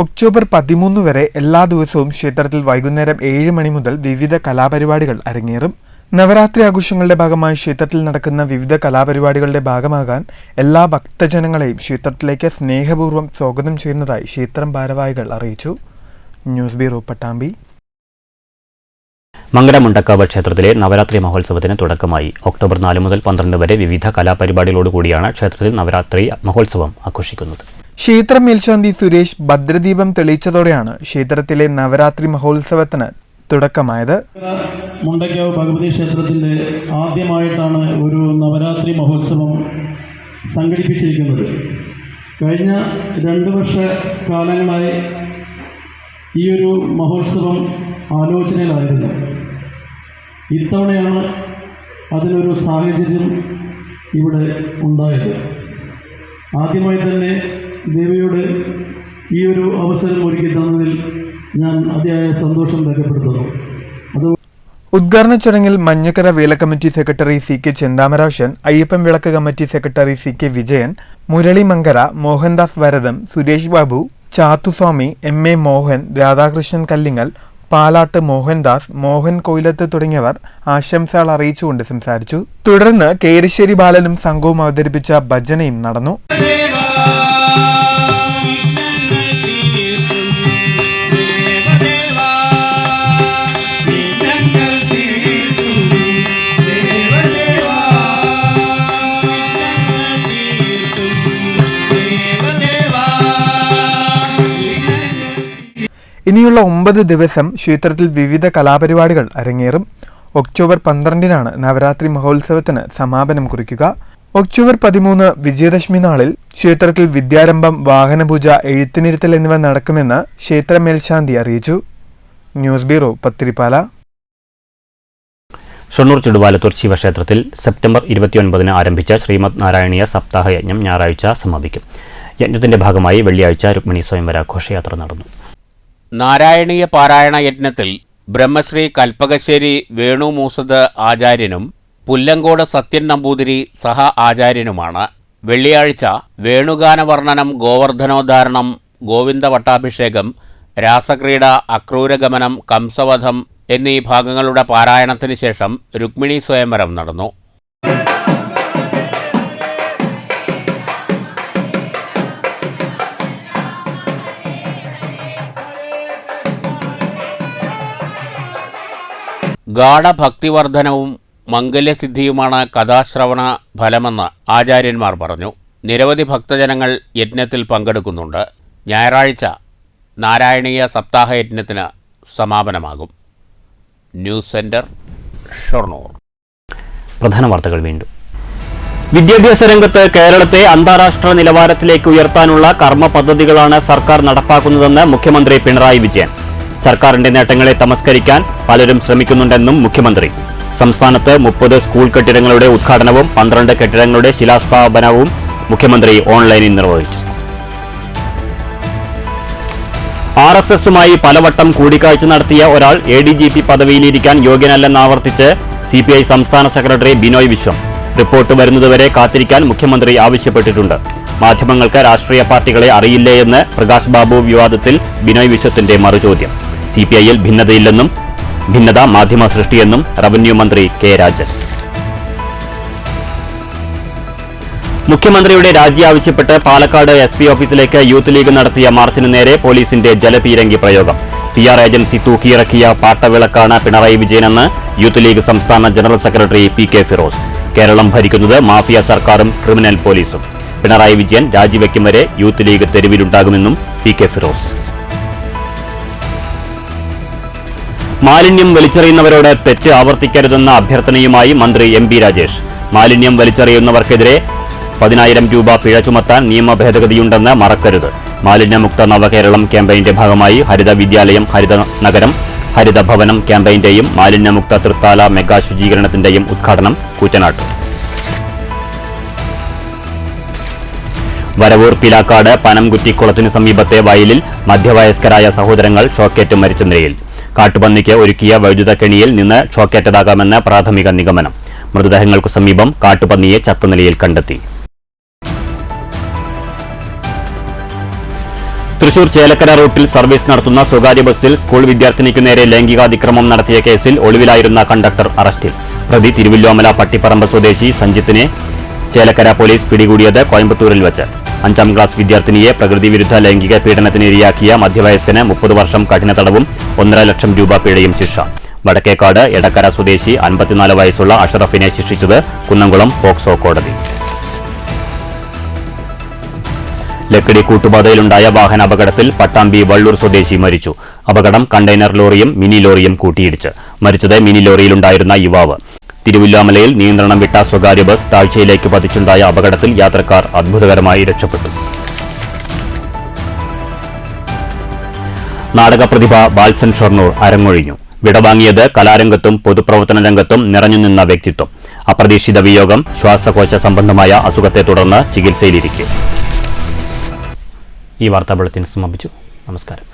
ഒക്ടോബർ 13 വരെ എല്ലാ ദിവസവും ക്ഷേത്രത്തിൽ വൈകുന്നേരം 7 മണി മുതൽ വിവിധ കലാപരിപാടികൾ അരങ്ങേറും. നവരാത്രി ആഘോഷങ്ങളുടെ ഭാഗമായി ക്ഷേത്രത്തിൽ നടക്കുന്ന വിവിധ കലാപരിപാടികളുടെ ഭാഗമാകാൻ എല്ലാ ഭക്തജനങ്ങളെയും ക്ഷേത്രത്തിലേക്ക് സ്നേഹപൂർവ്വം സ്വാഗതം ചെയ്യുന്നതായി ക്ഷേത്രം ഭാരവാഹികൾ അറിയിച്ചു. News bureau, Pattambi. മങ്കരമുണ്ടക്കാവ് ക്ഷേത്രത്തിലെ നവരാത്രി മഹോത്സവത്തിന് തുടക്കമായി. ഒക്ടോബർ 4 മുതൽ 12 വരെ വിവിധ കലാപരിപാടികളോടുകൂടിയാണ് ക്ഷേത്രത്തിൽ നവരാത്രി മഹോത്സവം ആഘോഷിക്കുന്നത്. ക്ഷേത്ര മേൽശാന്തി സുരേഷ് ഭദ്രദീപം തെളിയിച്ചതോടെയാണ് ക്ഷേത്രത്തിലെ നവരാത്രി മഹോത്സവത്തിന് തുടക്കമായത്. മുണ്ടക്കാവ് ഭഗവതി ക്ഷേത്രത്തിൻ്റെ ആദ്യമായിട്ടാണ് ഒരു നവരാത്രി മഹോത്സവം സംഘടിപ്പിച്ചിരിക്കുന്നത്. കഴിഞ്ഞ 2 വർഷക്കാലങ്ങളായി ഈ ഒരു മഹോത്സവം ആലോചനയിലായിരുന്നു. ഇത്തവണയാണ് അതിനൊരു സാഹചര്യം ഇവിടെ ഉണ്ടായത്. ആദ്യമായി തന്നെ ദേവിയോട് ഈ ഒരു അവസരം ഒരുക്കി തന്നതിൽ ഞാൻ അതിയായ സന്തോഷം രേഖപ്പെടുത്തുന്നു. ഉദ്ഘാടന ചടങ്ങിൽ Manjakkara Vela committee secretary CK Chenthamarashan, Ayyappan വിളക്ക് committee secretary CK Vijayan, Murali Mankara, Mohandas Varadam, Suresh Babu, Chathuswamy, MA Mohan, Radhakrishnan Kallingal, Palatt Mohandas, Mohan Koyilath തുടങ്ങിയവർ ആശംസകൾ അറിയിച്ചുകൊണ്ട് സംസാരിച്ചു. തുടർന്ന് കേരശ്ശേരി ബാലനും സംഘവും അവതരിപ്പിച്ച ഭജനയും നടന്നു. ഇനിയുള്ള 9 ദിവസം ക്ഷേത്രത്തിൽ വിവിധ കലാപരിപാടികൾ അരങ്ങേറും. ഒക്ടോബർ 12-നാണ് നവരാത്രി മഹോത്സവത്തിന് സമാപനം കുറിക്കുക. ഒക്ടോബർ 13 വിജയദശമി നാളിൽ ക്ഷേത്രത്തിൽ വിദ്യാരംഭം, വാഹനപൂജ, എഴുത്തിനിരുത്തൽ എന്നിവ നടക്കുമെന്ന് ക്ഷേത്ര മേൽശാന്തി അറിയിച്ചു. News bureau, Pathirippala. ഷൊർണൂർ ചുടുവാലത്തൂർ ശിവക്ഷേത്രത്തിൽ സെപ്റ്റംബർ 29-ന് ആരംഭിച്ച ശ്രീമദ് നാരായണീയ സപ്താഹ യജ്ഞം ഞായറാഴ്ച സമാപിക്കും. യജ്ഞത്തിന്റെ ഭാഗമായി വെള്ളിയാഴ്ച രുക്മിണി സ്വയംവര ഘോഷയാത്ര നടന്നു. നാരായണീയ പാരായണ യജ്ഞത്തിൽ ബ്രഹ്മശ്രീ കൽപ്പകശ്ശേരി വേണു മൂസദ് ആചാര്യനും പുല്ലങ്കോട് സത്യൻ നമ്പൂതിരി സഹ ആചാര്യനുമാണ്. വെള്ളിയാഴ്ച വേണുഗാനവർണ്ണനം, ഗോവർദ്ധനോദ്ധാരണം, ഗോവിന്ദ വട്ടാഭിഷേകം, രാസക്രീഡ, അക്രൂരഗമനം, കംസവധം എന്നീ ഭാഗങ്ങളുടെ പാരായണത്തിന് ശേഷം രുക്മിണി സ്വയംവരം നടന്നു. ഗാഢഭക്തിവർദ്ധനവും മംഗല്യസിദ്ധിയുമാണ് കഥാശ്രവണ ഫലമെന്ന് ആചാര്യന്മാർ പറഞ്ഞു. നിരവധി ഭക്തജനങ്ങൾ യജ്ഞത്തിൽ പങ്കെടുക്കുന്നുണ്ട്. ഞായറാഴ്ച നാരായണീയ സപ്താഹ യജ്ഞത്തിന് സമാപനമാകും. News centre, Shoranur. പ്രധാന വാർത്തകൾ വീണ്ടും. വിദ്യാഭ്യാസ രംഗത്ത് കേരളത്തെ അന്താരാഷ്ട്ര നിലവാരത്തിലേക്ക് ഉയർത്താനുള്ള കർമ്മ പദ്ധതികളാണ് സർക്കാർ നടപ്പാക്കുന്നതെന്ന് മുഖ്യമന്ത്രി പിണറായി വിജയൻ. സർക്കാരിന്റെ നേട്ടങ്ങളെ തമസ്കരിക്കാൻ പലരും ശ്രമിക്കുന്നുണ്ടെന്നും മുഖ്യമന്ത്രി. സംസ്ഥാനത്ത് 30 സ്കൂൾ കെട്ടിടങ്ങളുടെ ഉദ്ഘാടനവും 12 കെട്ടിടങ്ങളുടെ ശിലാസ്ഥാപനവും മുഖ്യമന്ത്രി ഓൺലൈനിൽ നിർവഹിച്ചു. RSSുമായി പലവട്ടം കൂടിക്കാഴ്ച നടത്തിയ ഒരാൾ ADGP പദവിയിലിരിക്കാൻ യോഗ്യനല്ലെന്നാവർത്തിച്ച് CPI സംസ്ഥാന സെക്രട്ടറി ബിനോയ് വിശ്വം. റിപ്പോർട്ട് വരുന്നതുവരെ കാത്തിരിക്കാൻ മുഖ്യമന്ത്രി ആവശ്യപ്പെട്ടിട്ടുണ്ട്. മാധ്യമങ്ങൾക്ക് രാഷ്ട്രീയ പാർട്ടികളെ അറിയില്ലേയെന്ന് പ്രകാശ് ബാബു വിവാദത്തിൽ ബിനോയ് വിശ്വത്തിന്റെ മറുചോദ്യം. CPIയിൽ ഭിന്നതയില്ലെന്നും ഭിന്നത മാധ്യമ സൃഷ്ടിയെന്നും റവന്യൂ മന്ത്രി കെ രാജൻ. മുഖ്യമന്ത്രിയുടെ രാജി ആവശ്യപ്പെട്ട് പാലക്കാട് SP ഓഫീസിലേക്ക് യൂത്ത് ലീഗ് നടത്തിയ മാർച്ചിന് നേരെ പോലീസിന്റെ ജലപീരങ്കി പ്രയോഗം. PR ഏജൻസി തൂക്കിയിറക്കിയ പാട്ടവിളക്കാണ് പിണറായി വിജയനെന്ന് യൂത്ത് ലീഗ് സംസ്ഥാന general secretary PK Firoz. Keralam ഭരിക്കുന്നത് മാഫിയ സർക്കാരും ക്രിമിനൽ പോലീസും. പിണറായി വിജയൻ രാജിവെക്കും വരെ യൂത്ത് ലീഗ് തെരുവിലുണ്ടാകുമെന്നും PK ഫിറോസ്. മാലിന്യം വലിച്ചെറിയുന്നവരോട് തെറ്റ് ആവർത്തിക്കരുതെന്ന അഭ്യർത്ഥനയുമായി മന്ത്രി MB രാജേഷ്. മാലിന്യം വലിച്ചെറിയുന്നവർക്കെതിരെ 10,000 രൂപ പിഴ ചുമത്താൻ നിയമ ഭേദഗതിയുണ്ടെന്ന് മറക്കരുത്. മാലിന്യമുക്ത നവകേരളം ക്യാമ്പയിന്റെ ഭാഗമായി ഹരിത വിദ്യാലയം, ഹരിത നഗരം, ഹരിത ഭവനം ക്യാമ്പയിന്റെയും മാലിന്യമുക്ത തൃത്താല മെഗാ ശുചീകരണത്തിന്റെയും ഉദ്ഘാടനം കൂറ്റനാട്ട്. വരവൂർ പിലാക്കാട് പനംകുറ്റിക്കുളത്തിനു സമീപത്തെ വയലിൽ മധ്യവയസ്കരായ സഹോദരങ്ങൾ ഷോക്കേറ്റ് മരിച്ച നിലയിൽ. കാട്ടുപന്നിക്ക് ഒരുക്കിയ വൈദ്യുത കെണിയിൽ നിന്ന് ഷോക്കേറ്റതാകാമെന്ന് പ്രാഥമിക നിഗമനം. മൃതദേഹങ്ങൾക്കു സമീപം കാട്ടുപന്നിയെ ചത്ത നിലയിൽ കണ്ടെത്തി. തൃശൂർ ചേലക്കര റൂട്ടിൽ സർവീസ് നടത്തുന്ന സ്വകാര്യ ബസ്സിൽ സ്കൂൾ വിദ്യാർത്ഥിനിക്കു നേരെ ലൈംഗികാതിക്രമം നടത്തിയ കേസിൽ ഒളിവിലായിരുന്ന കണ്ടക്ടർ അറസ്റ്റിൽ. പ്രതി തിരുവല്ലോമല പട്ടിപ്പറമ്പ് സ്വദേശി സഞ്ജിത്തിനെ ചേലക്കര പോലീസ് പിടികൂടിയത് കോയമ്പത്തൂരിൽ വച്ച്. 5ാം ക്ലാസ് വിദ്യാർത്ഥിനിയെ പ്രകൃതി വിരുദ്ധ ലൈംഗിക പീഡനത്തിന് ഇരയാക്കിയ മധ്യവയസ്കന് 30 വർഷം കഠിന തടവും 1.5 ലക്ഷം രൂപ പിഴയും ശിക്ഷ. വടക്കേക്കാട് എടക്കര സ്വദേശി 54 വയസ്സുള്ള അഷറഫിനെ ശിക്ഷിച്ചത് കുന്നംകുളം പോക്സോ കോടതി. ലക്കിടി കൂട്ടുപാതയിലുണ്ടായ വാഹനാപകടത്തിൽ പട്ടാമ്പി വള്ളൂർ സ്വദേശി മരിച്ചു. അപകടം കണ്ടെയ്നർ ലോറിയും മിനി ലോറിയും കൂട്ടിയിടിച്ച്. മരിച്ചത് മിനി ലോറിയിലുണ്ടായിരുന്ന യുവാവ്. തിരുവല്ലോമലയിൽ നിയന്ത്രണം വിട്ട സ്വകാര്യ ബസ് താഴ്ചയിലേക്ക് പതിച്ചുണ്ടായ അപകടത്തിൽ യാത്രക്കാർ അത്ഭുതകരമായി രക്ഷപ്പെട്ടു. നാടകപ്രതിഭ ബാൽസൻ ഷൊർണൂർ അരങ്ങൊഴിഞ്ഞു. വിടവാങ്ങിയത് കലാരംഗത്തും പൊതുപ്രവർത്തന രംഗത്തും നിറഞ്ഞുനിന്ന വ്യക്തിത്വം. അപ്രതീക്ഷിത വിയോഗം. ശ്വാസകോശ സംബന്ധമായ അസുഖത്തെ തുടർന്ന് ചികിത്സയിലിരിക്കെ. ഈ വാർത്താ ബുള്ളറ്റിൻ സമാപിച്ചു. നമസ്കാരം.